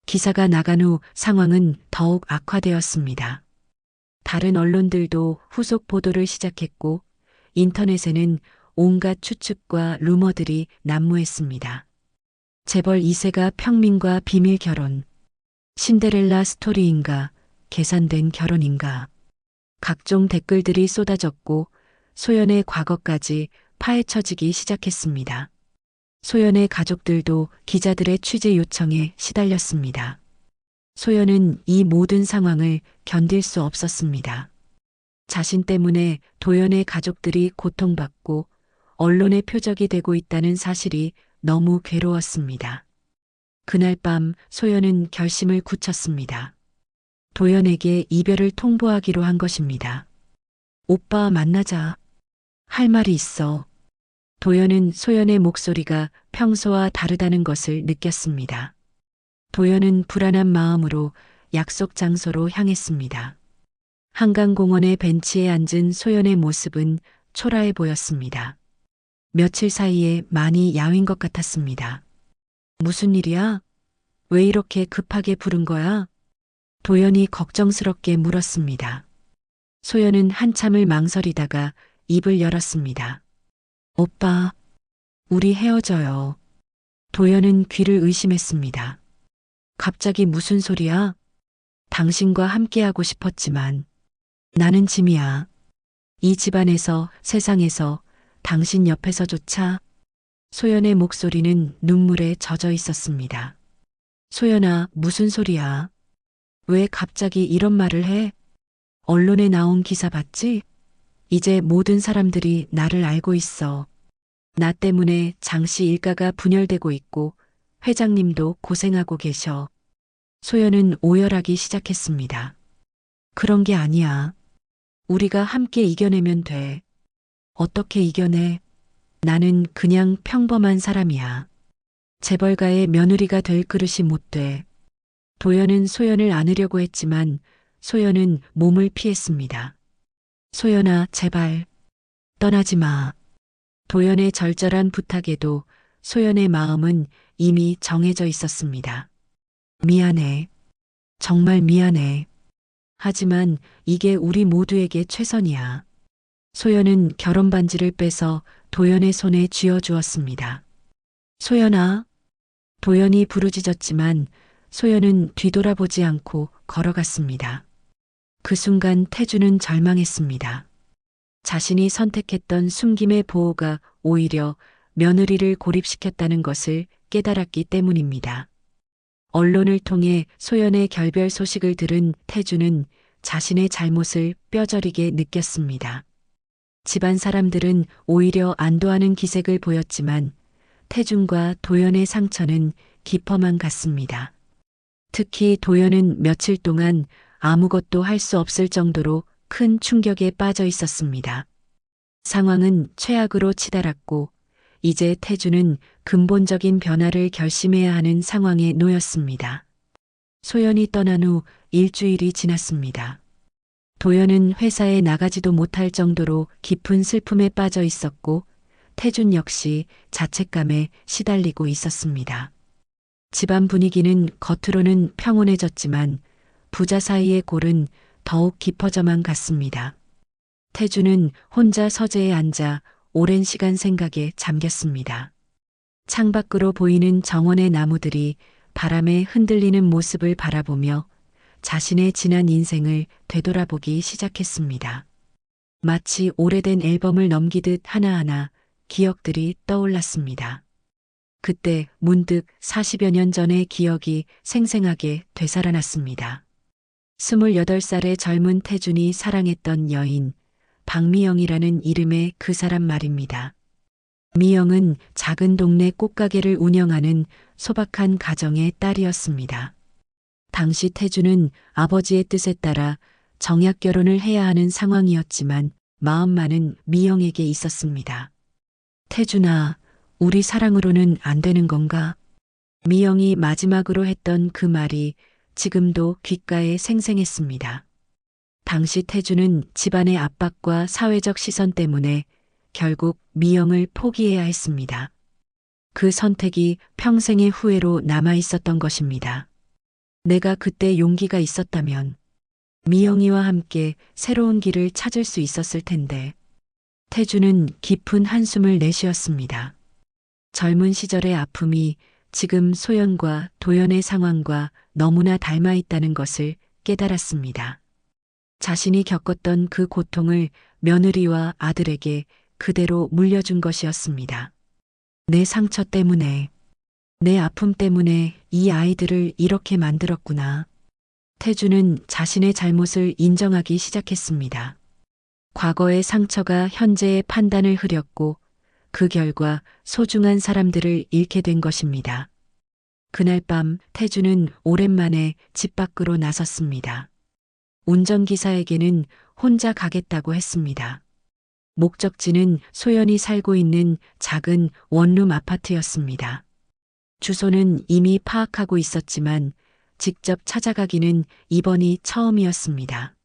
기사가 나간 후 상황은 더욱 악화되었습니다. 다른 언론들도 후속 보도를 시작했고 인터넷에는 온갖 추측과 루머들이 난무했습니다. 재벌 2세가 평민과 비밀 결혼, 신데렐라 스토리인가, 계산된 결혼인가. 각종 댓글들이 쏟아졌고 소연의 과거까지 파헤쳐지기 시작했습니다. 소연의 가족들도 기자들의 취재 요청에 시달렸습니다. 소연은 이 모든 상황을 견딜 수 없었습니다. 자신 때문에 도연의 가족들이 고통받고 언론의 표적이 되고 있다는 사실이 너무 괴로웠습니다. 그날 밤 소연은 결심을 굳혔습니다. 도연에게 이별을 통보하기로 한 것입니다. 오빠 만나자. 할 말이 있어. 도연은 소연의 목소리가 평소와 다르다는 것을 느꼈습니다. 도연은 불안한 마음으로 약속 장소로 향했습니다. 한강공원의 벤치에 앉은 소연의 모습은 초라해 보였습니다. 며칠 사이에 많이 야윈 것 같았습니다. 무슨 일이야? 왜 이렇게 급하게 부른 거야? 도연이 걱정스럽게 물었습니다. 소연은 한참을 망설이다가 입을 열었습니다. 오빠, 우리 헤어져요. 도연은 귀를 의심했습니다. 갑자기 무슨 소리야? 당신과 함께하고 싶었지만 나는 짐이야. 이 집안에서, 세상에서, 당신 옆에서조차. 소연의 목소리는 눈물에 젖어 있었습니다. 소연아, 무슨 소리야? 왜 갑자기 이런 말을 해? 언론에 나온 기사 봤지? 이제 모든 사람들이 나를 알고 있어. 나 때문에 장씨 일가가 분열되고 있고 회장님도 고생하고 계셔. 소연은 오열하기 시작했습니다. 그런 게 아니야. 우리가 함께 이겨내면 돼. 어떻게 이겨내? 나는 그냥 평범한 사람이야. 재벌가의 며느리가 될 그릇이 못 돼. 도연은 소연을 안으려고 했지만 소연은 몸을 피했습니다. 소연아, 제발 떠나지 마. 도연의 절절한 부탁에도 소연의 마음은 이미 정해져 있었습니다. 미안해. 정말 미안해. 하지만 이게 우리 모두에게 최선이야. 소연은 결혼 반지를 빼서 도연의 손에 쥐어주었습니다. 소연아. 도연이 부르짖었지만 소연은 뒤돌아보지 않고 걸어갔습니다. 그 순간 태주는 절망했습니다. 자신이 선택했던 숨김의 보호가 오히려 며느리를 고립시켰다는 것을 깨달았기 때문입니다. 언론을 통해 소연의 결별 소식을 들은 태주는 자신의 잘못을 뼈저리게 느꼈습니다. 집안 사람들은 오히려 안도하는 기색을 보였지만 태준과 도연의 상처는 깊어만 갔습니다. 특히 도연은 며칠 동안 아무것도 할 수 없을 정도로 큰 충격에 빠져 있었습니다. 상황은 최악으로 치달았고 이제 태주는 근본적인 변화를 결심해야 하는 상황에 놓였습니다. 소연이 떠난 후 일주일이 지났습니다. 도연은 회사에 나가지도 못할 정도로 깊은 슬픔에 빠져 있었고 태준 역시 자책감에 시달리고 있었습니다. 집안 분위기는 겉으로는 평온해졌지만 부자 사이의 골은 더욱 깊어져만 갔습니다. 태주는 혼자 서재에 앉아 오랜 시간 생각에 잠겼습니다. 창밖으로 보이는 정원의 나무들이 바람에 흔들리는 모습을 바라보며 자신의 지난 인생을 되돌아보기 시작했습니다. 마치 오래된 앨범을 넘기듯 하나하나 기억들이 떠올랐습니다. 그때 문득 40여 년 전의 기억이 생생하게 되살아났습니다. 28살의 젊은 태준이 사랑했던 여인, 박미영이라는 이름의 그 사람 말입니다. 미영은 작은 동네 꽃가게를 운영하는 소박한 가정의 딸이었습니다. 당시 태준은 아버지의 뜻에 따라 정약 결혼을 해야 하는 상황이었지만 마음만은 미영에게 있었습니다. 태준아, 우리 사랑으로는 안 되는 건가? 미영이 마지막으로 했던 그 말이 지금도 귓가에 생생했습니다. 당시 태준은 집안의 압박과 사회적 시선 때문에 결국 미영을 포기해야 했습니다. 그 선택이 평생의 후회로 남아 있었던 것입니다. 내가 그때 용기가 있었다면 미영이와 함께 새로운 길을 찾을 수 있었을 텐데. 태준은 깊은 한숨을 내쉬었습니다. 젊은 시절의 아픔이 지금 소연과 도연의 상황과 너무나 닮아 있다는 것을 깨달았습니다. 자신이 겪었던 그 고통을 며느리와 아들에게 그대로 물려준 것이었습니다. 내 상처 때문에, 내 아픔 때문에 이 아이들을 이렇게 만들었구나. 태주는 자신의 잘못을 인정하기 시작했습니다. 과거의 상처가 현재의 판단을 흐렸고 그 결과 소중한 사람들을 잃게 된 것입니다. 그날 밤 태주는 오랜만에 집 밖으로 나섰습니다. 운전기사에게는 혼자 가겠다고 했습니다. 목적지는 소연이 살고 있는 작은 원룸 아파트였습니다. 주소는 이미 파악하고 있었지만 직접 찾아가기는 이번이 처음이었습니다.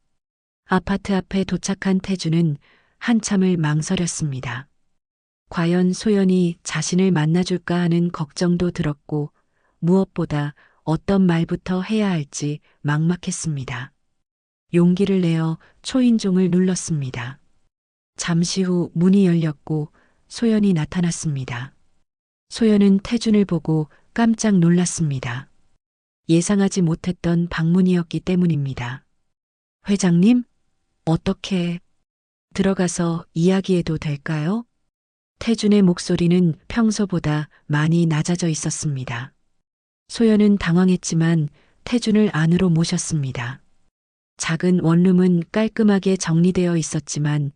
아파트 앞에 도착한 태주는 한참을 망설였습니다. 과연 소연이 자신을 만나줄까 하는 걱정도 들었고 무엇보다 어떤 말부터 해야 할지 막막했습니다. 용기를 내어 초인종을 눌렀습니다. 잠시 후 문이 열렸고 소연이 나타났습니다. 소연은 태준을 보고 깜짝 놀랐습니다. 예상하지 못했던 방문이었기 때문입니다. 회장님? 어떻게 들어가서 이야기해도 될까요? 태준의 목소리는 평소보다 많이 낮아져 있었습니다. 소연은 당황했지만 태준을 안으로 모셨습니다. 작은 원룸은 깔끔하게 정리되어 있었지만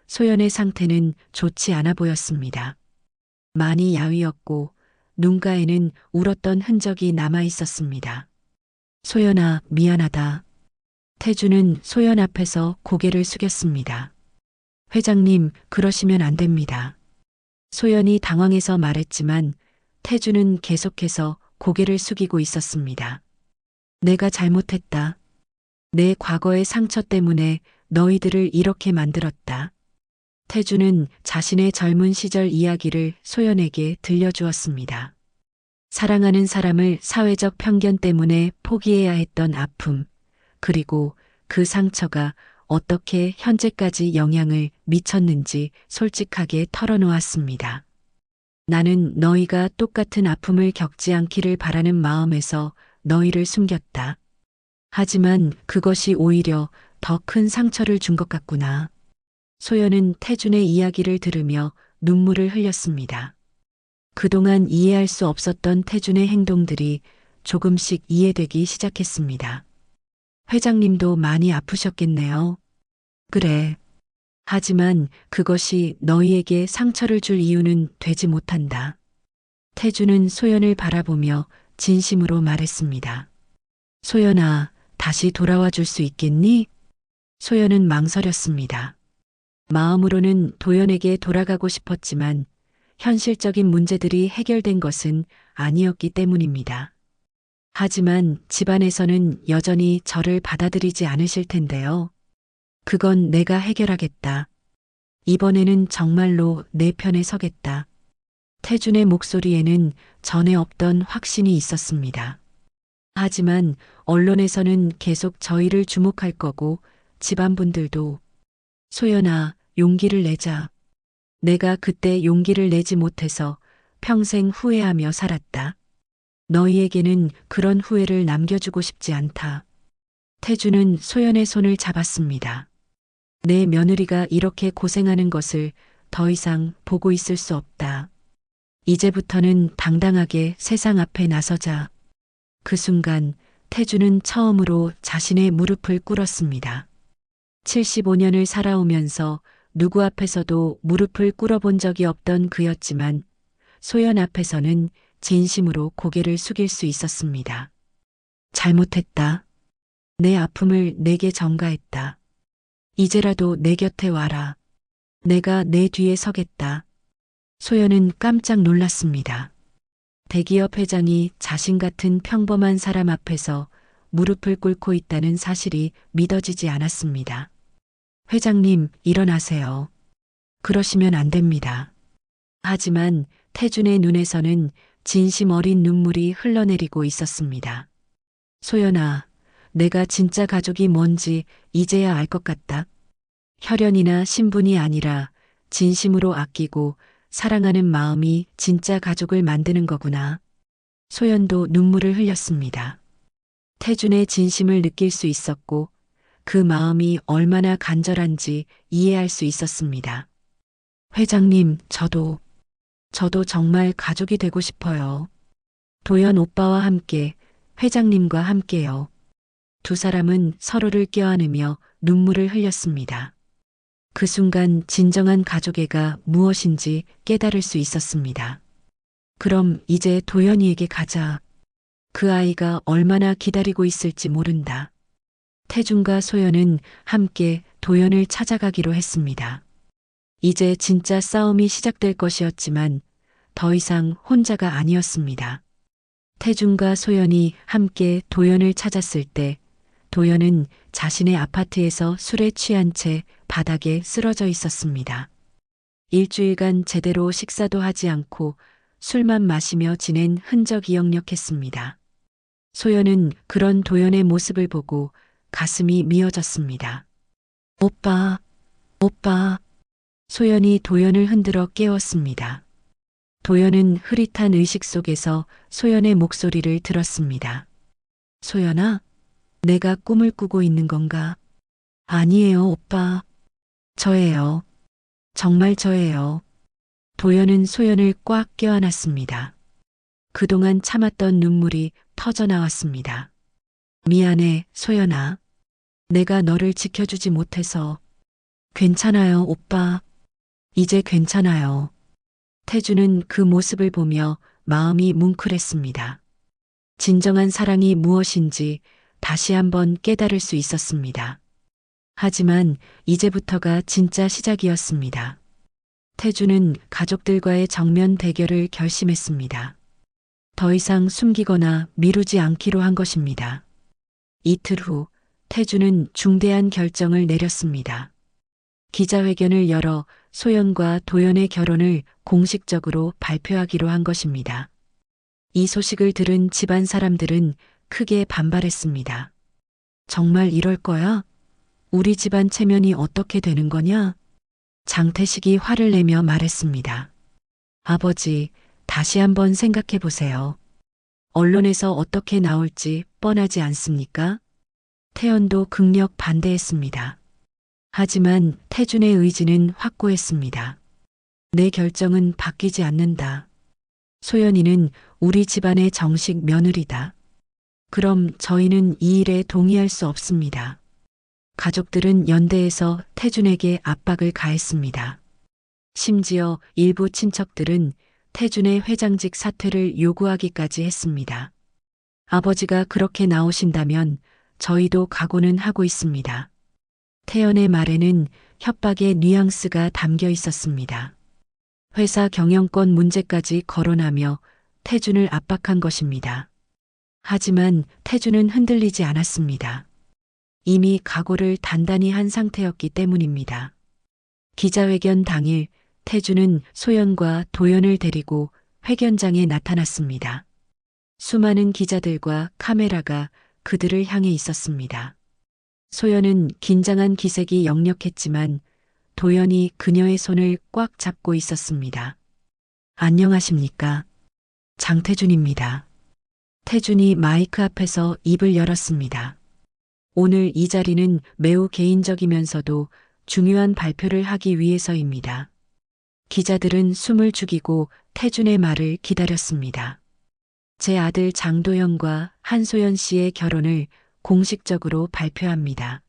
소연의 상태는 좋지 않아 보였습니다. 많이 야위었고 눈가에는 울었던 흔적이 남아 있었습니다. 소연아, 미안하다. 태주는 소연 앞에서 고개를 숙였습니다. 회장님, 그러시면 안 됩니다. 소연이 당황해서 말했지만 태주는 계속해서 고개를 숙이고 있었습니다. 내가 잘못했다. 내 과거의 상처 때문에 너희들을 이렇게 만들었다. 태주는 자신의 젊은 시절 이야기를 소연에게 들려주었습니다. 사랑하는 사람을 사회적 편견 때문에 포기해야 했던 아픔, 그리고 그 상처가 어떻게 현재까지 영향을 미쳤는지 솔직하게 털어놓았습니다. 나는 너희가 똑같은 아픔을 겪지 않기를 바라는 마음에서 너희를 숨겼다. 하지만 그것이 오히려 더 큰 상처를 준 것 같구나. 소연은 태준의 이야기를 들으며 눈물을 흘렸습니다. 그동안 이해할 수 없었던 태준의 행동들이 조금씩 이해되기 시작했습니다. 회장님도 많이 아프셨겠네요. 그래. 하지만 그것이 너희에게 상처를 줄 이유는 되지 못한다. 태준은 소연을 바라보며 진심으로 말했습니다. 소연아, 다시 돌아와 줄 수 있겠니? 소연은 망설였습니다. 마음으로는 도연에게 돌아가고 싶었지만 현실적인 문제들이 해결된 것은 아니었기 때문입니다. 하지만 집안에서는 여전히 저를 받아들이지 않으실 텐데요. 그건 내가 해결하겠다. 이번에는 정말로 내 편에 서겠다. 태준의 목소리에는 전에 없던 확신이 있었습니다. 하지만 언론에서는 계속 저희를 주목할 거고 집안분들도 소연아, 용기를 내자. 내가 그때 용기를 내지 못해서 평생 후회하며 살았다. 너희에게는 그런 후회를 남겨주고 싶지 않다. 태주는 소연의 손을 잡았습니다. 내 며느리가 이렇게 고생하는 것을 더 이상 보고 있을 수 없다. 이제부터는 당당하게 세상 앞에 나서자. 그 순간 태주는 처음으로 자신의 무릎을 꿇었습니다. 75년을 살아오면서 누구 앞에서도 무릎을 꿇어본 적이 없던 그였지만 소연 앞에서는 진심으로 고개를 숙일 수 있었습니다. 잘못했다. 내 아픔을 내게 전가했다. 이제라도 내 곁에 와라. 내가 내 뒤에 서겠다. 소연은 깜짝 놀랐습니다. 대기업 회장이 자신 같은 평범한 사람 앞에서 무릎을 꿇고 있다는 사실이 믿어지지 않았습니다. 회장님, 일어나세요. 그러시면 안 됩니다. 하지만 태준의 눈에서는 진심 어린 눈물이 흘러내리고 있었습니다. 소연아, 내가 진짜 가족이 뭔지 이제야 알 것 같다. 혈연이나 신분이 아니라 진심으로 아끼고 사랑하는 마음이 진짜 가족을 만드는 거구나. 소연도 눈물을 흘렸습니다. 태준의 진심을 느낄 수 있었고 그 마음이 얼마나 간절한지 이해할 수 있었습니다. 회장님, 저도 정말 가족이 되고 싶어요. 도연 오빠와 함께, 회장님과 함께요. 두 사람은 서로를 껴안으며 눈물을 흘렸습니다. 그 순간 진정한 가족애가 무엇인지 깨달을 수 있었습니다. 그럼 이제 도연이에게 가자. 그 아이가 얼마나 기다리고 있을지 모른다. 태준과 소연은 함께 도연을 찾아가기로 했습니다. 이제 진짜 싸움이 시작될 것이었지만 더 이상 혼자가 아니었습니다. 태준과 소연이 함께 도연을 찾았을 때 도연은 자신의 아파트에서 술에 취한 채 바닥에 쓰러져 있었습니다. 일주일간 제대로 식사도 하지 않고 술만 마시며 지낸 흔적이 역력했습니다. 소연은 그런 도연의 모습을 보고 가슴이 미어졌습니다. 오빠. 소연이 도연을 흔들어 깨웠습니다. 도연은 흐릿한 의식 속에서 소연의 목소리를 들었습니다. 소연아, 내가 꿈을 꾸고 있는 건가? 아니에요, 오빠. 저예요. 정말 저예요. 도연은 소연을 꽉 껴안았습니다. 그동안 참았던 눈물이 터져 나왔습니다. 미안해, 소연아. 내가 너를 지켜주지 못해서. 괜찮아요, 오빠. 이제 괜찮아요. 태주는 그 모습을 보며 마음이 뭉클했습니다. 진정한 사랑이 무엇인지 다시 한번 깨달을 수 있었습니다. 하지만 이제부터가 진짜 시작이었습니다. 태주는 가족들과의 정면 대결을 결심했습니다. 더 이상 숨기거나 미루지 않기로 한 것입니다. 이틀 후 태주는 중대한 결정을 내렸습니다. 기자회견을 열어 소연과 도연의 결혼을 공식적으로 발표하기로 한 것입니다. 이 소식을 들은 집안 사람들은 크게 반발했습니다. 정말 이럴 거야? 우리 집안 체면이 어떻게 되는 거냐? 장태식이 화를 내며 말했습니다. 아버지, 다시 한번 생각해 보세요. 언론에서 어떻게 나올지 뻔하지 않습니까? 태연도 극력 반대했습니다. 하지만 태준의 의지는 확고했습니다. 내 결정은 바뀌지 않는다. 소연이는 우리 집안의 정식 며느리다. 그럼 저희는 이 일에 동의할 수 없습니다. 가족들은 연대해서 태준에게 압박을 가했습니다. 심지어 일부 친척들은 태준의 회장직 사퇴를 요구하기까지 했습니다. 아버지가 그렇게 나오신다면 저희도 각오는 하고 있습니다. 태연의 말에는 협박의 뉘앙스가 담겨 있었습니다. 회사 경영권 문제까지 거론하며 태준을 압박한 것입니다. 하지만 태준은 흔들리지 않았습니다. 이미 각오를 단단히 한 상태였기 때문입니다. 기자회견 당일 태준은 소연과 도연을 데리고 회견장에 나타났습니다. 수많은 기자들과 카메라가 그들을 향해 있었습니다. 소연은 긴장한 기색이 역력했지만 도연이 그녀의 손을 꽉 잡고 있었습니다. 안녕하십니까? 장태준입니다. 태준이 마이크 앞에서 입을 열었습니다. 오늘 이 자리는 매우 개인적이면서도 중요한 발표를 하기 위해서입니다. 기자들은 숨을 죽이고 태준의 말을 기다렸습니다. 제 아들 장도연과 한소연 씨의 결혼을 공식적으로 발표합니다.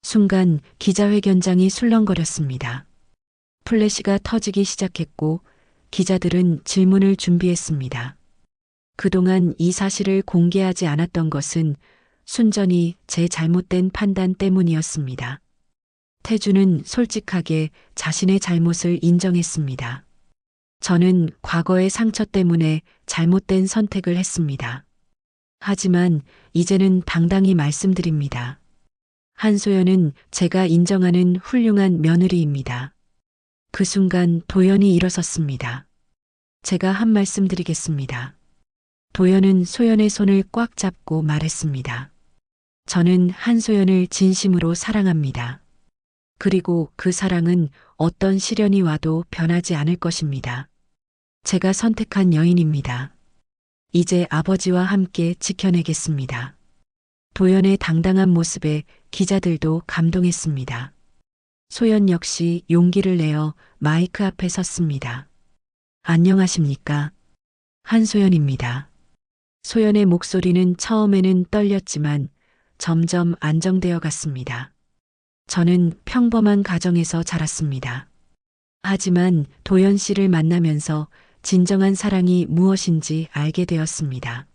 순간 기자회견장이 술렁거렸습니다. 플래시가 터지기 시작했고 기자들은 질문을 준비했습니다. 그동안 이 사실을 공개하지 않았던 것은 순전히 제 잘못된 판단 때문이었습니다. 태준은 솔직하게 자신의 잘못을 인정했습니다. 저는 과거의 상처 때문에 잘못된 선택을 했습니다. 하지만 이제는 당당히 말씀드립니다. 한소연은 제가 인정하는 훌륭한 며느리입니다. 그 순간 도연이 일어섰습니다. 제가 한 말씀 드리겠습니다. 도연은 소연의 손을 꽉 잡고 말했습니다. 저는 한소연을 진심으로 사랑합니다. 그리고 그 사랑은 어떤 시련이 와도 변하지 않을 것입니다. 제가 선택한 여인입니다. 이제 아버지와 함께 지켜내겠습니다. 도연의 당당한 모습에 기자들도 감동했습니다. 소연 역시 용기를 내어 마이크 앞에 섰습니다. 안녕하십니까? 한소연입니다. 소연의 목소리는 처음에는 떨렸지만 점점 안정되어 갔습니다. 저는 평범한 가정에서 자랐습니다. 하지만 도연 씨를 만나면서 진정한 사랑이 무엇인지 알게 되었습니다.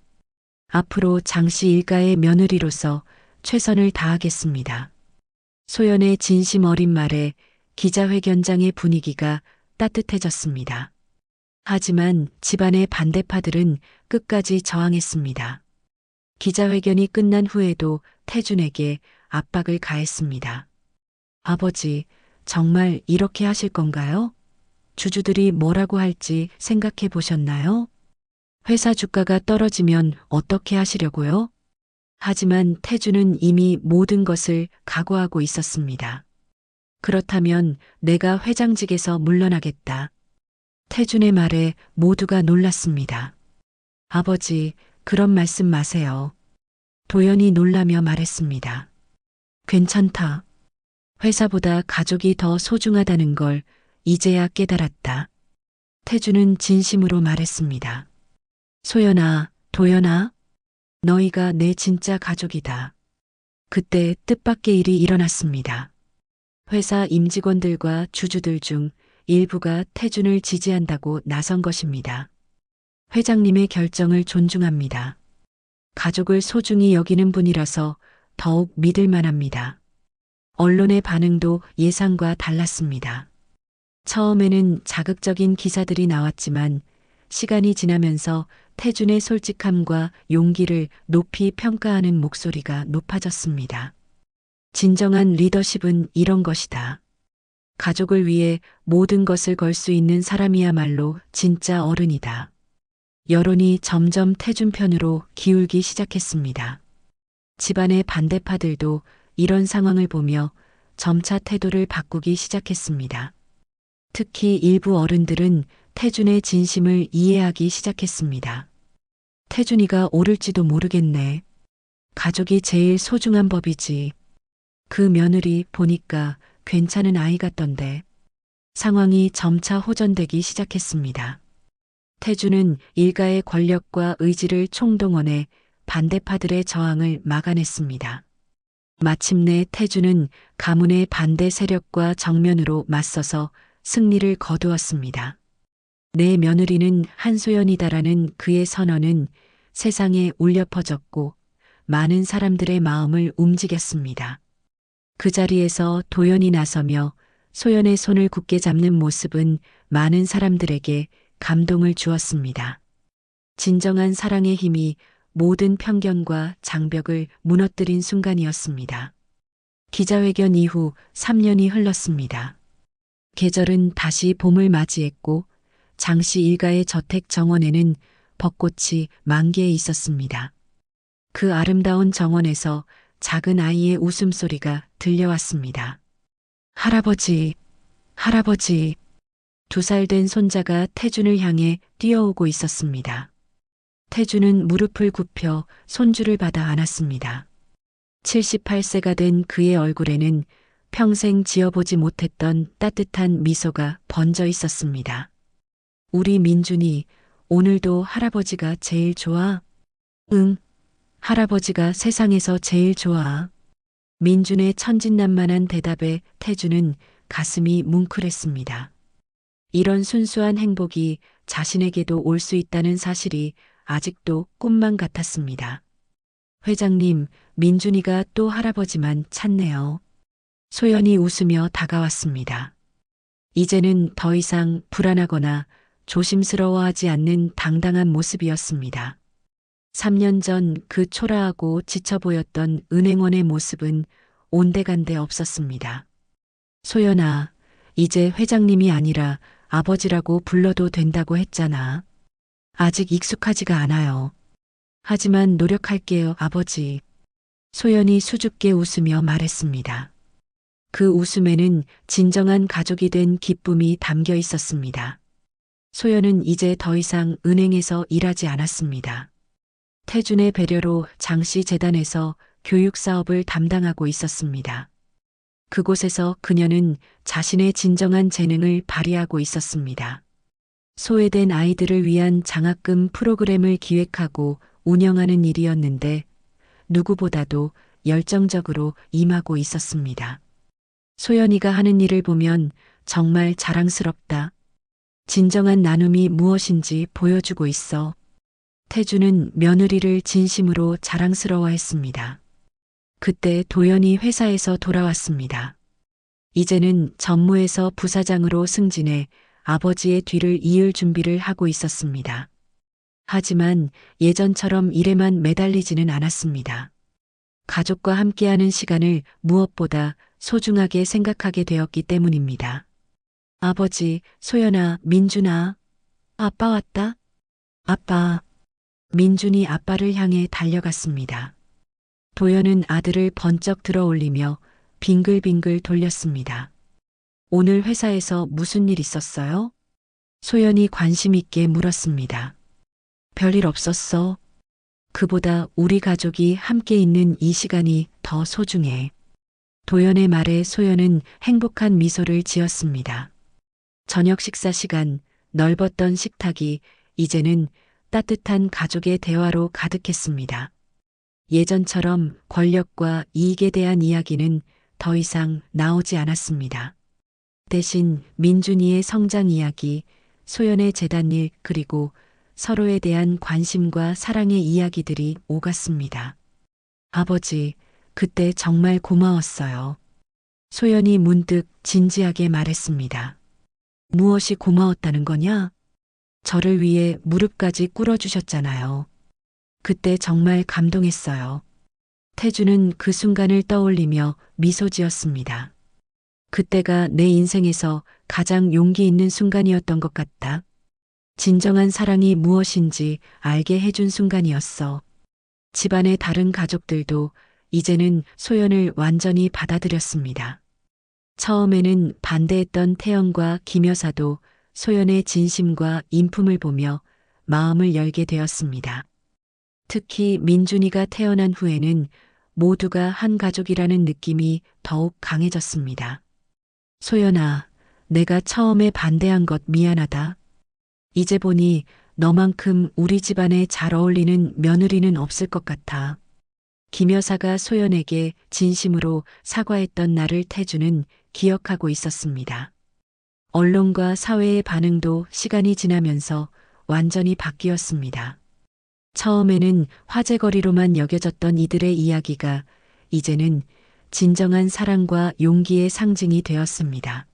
앞으로 장씨 일가의 며느리로서 최선을 다하겠습니다. 소연의 진심 어린 말에 기자회견장의 분위기가 따뜻해졌습니다. 하지만 집안의 반대파들은 끝까지 저항했습니다. 기자회견이 끝난 후에도 태준에게 압박을 가했습니다. 아버지, 정말 이렇게 하실 건가요? 주주들이 뭐라고 할지 생각해 보셨나요? 회사 주가가 떨어지면 어떻게 하시려고요? 하지만 태준은 이미 모든 것을 각오하고 있었습니다. 그렇다면 내가 회장직에서 물러나겠다. 태준의 말에 모두가 놀랐습니다. 아버지, 그런 말씀 마세요. 도연이 놀라며 말했습니다. 괜찮다. 회사보다 가족이 더 소중하다는 걸 이제야 깨달았다. 태준은 진심으로 말했습니다. 소연아, 도연아, 너희가 내 진짜 가족이다. 그때 뜻밖의 일이 일어났습니다. 회사 임직원들과 주주들 중 일부가 태준을 지지한다고 나선 것입니다. 회장님의 결정을 존중합니다. 가족을 소중히 여기는 분이라서 더욱 믿을 만합니다. 언론의 반응도 예상과 달랐습니다. 처음에는 자극적인 기사들이 나왔지만 시간이 지나면서 태준의 솔직함과 용기를 높이 평가하는 목소리가 높아졌습니다. 진정한 리더십은 이런 것이다. 가족을 위해 모든 것을 걸 수 있는 사람이야말로 진짜 어른이다. 여론이 점점 태준 편으로 기울기 시작했습니다. 집안의 반대파들도 이런 상황을 보며 점차 태도를 바꾸기 시작했습니다. 특히 일부 어른들은 태준의 진심을 이해하기 시작했습니다. 태준이가 옳을지도 모르겠네. 가족이 제일 소중한 법이지. 그 며느리 보니까 괜찮은 아이 같던데. 상황이 점차 호전되기 시작했습니다. 태준은 일가의 권력과 의지를 총동원해 반대파들의 저항을 막아냈습니다. 마침내 태준은 가문의 반대 세력과 정면으로 맞서서 승리를 거두었습니다. 내 며느리는 한소연이다라는 그의 선언은 세상에 울려 퍼졌고 많은 사람들의 마음을 움직였습니다. 그 자리에서 도연이 나서며 소연의 손을 굳게 잡는 모습은 많은 사람들에게 감동을 주었습니다. 진정한 사랑의 힘이 모든 편견과 장벽을 무너뜨린 순간이었습니다. 기자회견 이후 3년이 흘렀습니다. 계절은 다시 봄을 맞이했고 장씨 일가의 저택 정원에는 벚꽃이 만개해 있었습니다. 그 아름다운 정원에서 작은 아이의 웃음소리가 들려왔습니다. 할아버지, 할아버지. 2살 된 손자가 태준을 향해 뛰어오고 있었습니다. 태준은 무릎을 굽혀 손주를 받아 안았습니다. 78세가 된 그의 얼굴에는 평생 지어보지 못했던 따뜻한 미소가 번져 있었습니다. 우리 민준이 오늘도 할아버지가 제일 좋아? 응, 할아버지가 세상에서 제일 좋아. 민준의 천진난만한 대답에 태준은 가슴이 뭉클했습니다. 이런 순수한 행복이 자신에게도 올 수 있다는 사실이 아직도 꿈만 같았습니다. 회장님, 민준이가 또 할아버지만 찾네요. 소연이 웃으며 다가왔습니다. 이제는 더 이상 불안하거나 조심스러워하지 않는 당당한 모습이었습니다. 3년 전 그 초라하고 지쳐 보였던 은행원의 모습은 온데간데 없었습니다. 소연아, 이제 회장님이 아니라 아버지라고 불러도 된다고 했잖아. 아직 익숙하지가 않아요. 하지만 노력할게요, 아버지. 소연이 수줍게 웃으며 말했습니다. 그 웃음에는 진정한 가족이 된 기쁨이 담겨 있었습니다. 소연은 이제 더 이상 은행에서 일하지 않았습니다. 태준의 배려로 장씨 재단에서 교육 사업을 담당하고 있었습니다. 그곳에서 그녀는 자신의 진정한 재능을 발휘하고 있었습니다. 소외된 아이들을 위한 장학금 프로그램을 기획하고 운영하는 일이었는데 누구보다도 열정적으로 임하고 있었습니다. 소연이가 하는 일을 보면 정말 자랑스럽다. 진정한 나눔이 무엇인지 보여주고 있어. 태준은 며느리를 진심으로 자랑스러워했습니다. 그때 도연이 회사에서 돌아왔습니다. 이제는 전무에서 부사장으로 승진해 아버지의 뒤를 이을 준비를 하고 있었습니다. 하지만 예전처럼 일에만 매달리지는 않았습니다. 가족과 함께하는 시간을 무엇보다 소중하게 생각하게 되었기 때문입니다. 아버지, 소연아, 민준아. 아빠 왔다. 아빠. 민준이 아빠를 향해 달려갔습니다. 도연은 아들을 번쩍 들어올리며 빙글빙글 돌렸습니다. 오늘 회사에서 무슨 일 있었어요? 소연이 관심 있게 물었습니다. 별일 없었어. 그보다 우리 가족이 함께 있는 이 시간이 더 소중해. 도연의 말에 소연은 행복한 미소를 지었습니다. 저녁 식사 시간, 넓었던 식탁이 이제는 따뜻한 가족의 대화로 가득했습니다. 예전처럼 권력과 이익에 대한 이야기는 더 이상 나오지 않았습니다. 대신 민준이의 성장 이야기, 소연의 재단일 그리고 서로에 대한 관심과 사랑의 이야기들이 오갔습니다. 아버지, 그때 정말 고마웠어요. 소연이 문득 진지하게 말했습니다. 무엇이 고마웠다는 거냐? 저를 위해 무릎까지 꿇어주셨잖아요. 그때 정말 감동했어요. 태주는 그 순간을 떠올리며 미소 지었습니다. 그때가 내 인생에서 가장 용기 있는 순간이었던 것 같다. 진정한 사랑이 무엇인지 알게 해준 순간이었어. 집안의 다른 가족들도 이제는 소연을 완전히 받아들였습니다. 처음에는 반대했던 태연과 김 여사도 소연의 진심과 인품을 보며 마음을 열게 되었습니다. 특히 민준이가 태어난 후에는 모두가 한 가족이라는 느낌이 더욱 강해졌습니다. 소연아, 내가 처음에 반대한 것 미안하다. 이제 보니 너만큼 우리 집안에 잘 어울리는 며느리는 없을 것 같아. 김 여사가 소연에게 진심으로 사과했던 날을 태주는 기억하고 있었습니다. 언론과 사회의 반응도 시간이 지나면서 완전히 바뀌었습니다. 처음에는 화제거리로만 여겨졌던 이들의 이야기가 이제는 진정한 사랑과 용기의 상징이 되었습니다.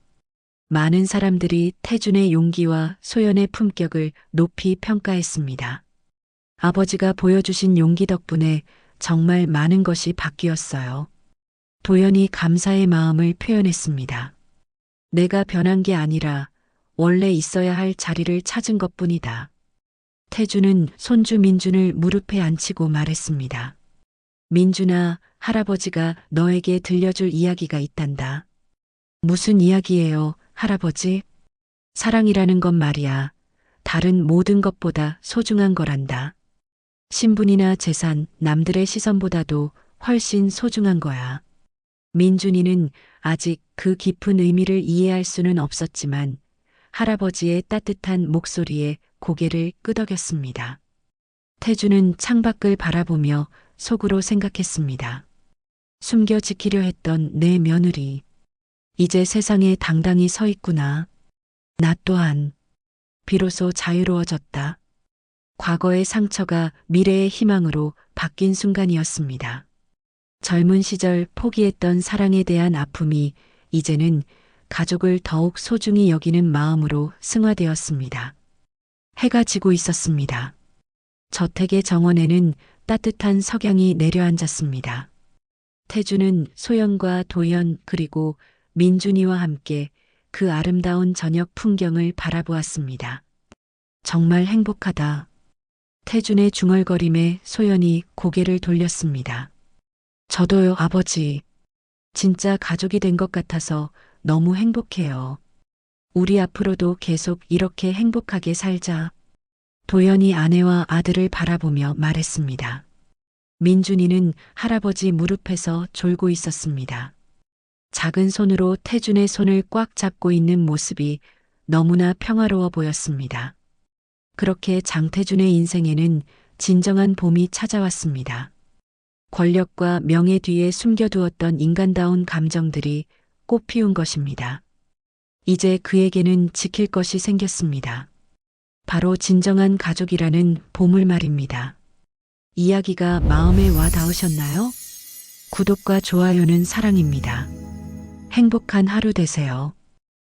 많은 사람들이 태준의 용기와 소연의 품격을 높이 평가했습니다. 아버지가 보여주신 용기 덕분에 정말 많은 것이 바뀌었어요. 도연이 감사의 마음을 표현했습니다. 내가 변한 게 아니라 원래 있어야 할 자리를 찾은 것뿐이다. 태주는 손주 민준을 무릎에 앉히고 말했습니다. 민준아, 할아버지가 너에게 들려줄 이야기가 있단다. 무슨 이야기예요, 할아버지? 사랑이라는 건 말이야. 다른 모든 것보다 소중한 거란다. 신분이나 재산, 남들의 시선보다도 훨씬 소중한 거야. 민준이는 아직 그 깊은 의미를 이해할 수는 없었지만 할아버지의 따뜻한 목소리에 고개를 끄덕였습니다. 태주는 창밖을 바라보며 속으로 생각했습니다. 숨겨 지키려 했던 내 며느리. 이제 세상에 당당히 서 있구나. 나 또한 비로소 자유로워졌다. 과거의 상처가 미래의 희망으로 바뀐 순간이었습니다. 젊은 시절 포기했던 사랑에 대한 아픔이 이제는 가족을 더욱 소중히 여기는 마음으로 승화되었습니다. 해가 지고 있었습니다. 저택의 정원에는 따뜻한 석양이 내려앉았습니다. 태주는 소연과 도연 그리고 민준이와 함께 그 아름다운 저녁 풍경을 바라보았습니다. 정말 행복하다. 태준의 중얼거림에 소연이 고개를 돌렸습니다. 저도요, 아버지. 진짜 가족이 된 것 같아서 너무 행복해요. 우리 앞으로도 계속 이렇게 행복하게 살자. 도연이 아내와 아들을 바라보며 말했습니다. 민준이는 할아버지 무릎에서 졸고 있었습니다. 작은 손으로 태준의 손을 꽉 잡고 있는 모습이 너무나 평화로워 보였습니다. 그렇게 장태준의 인생에는 진정한 봄이 찾아왔습니다. 권력과 명예 뒤에 숨겨두었던 인간다운 감정들이 꽃피운 것입니다. 이제 그에게는 지킬 것이 생겼습니다. 바로 진정한 가족이라는 보물 말입니다. 이야기가 마음에 와 닿으셨나요? 구독과 좋아요는 사랑입니다. 행복한 하루 되세요.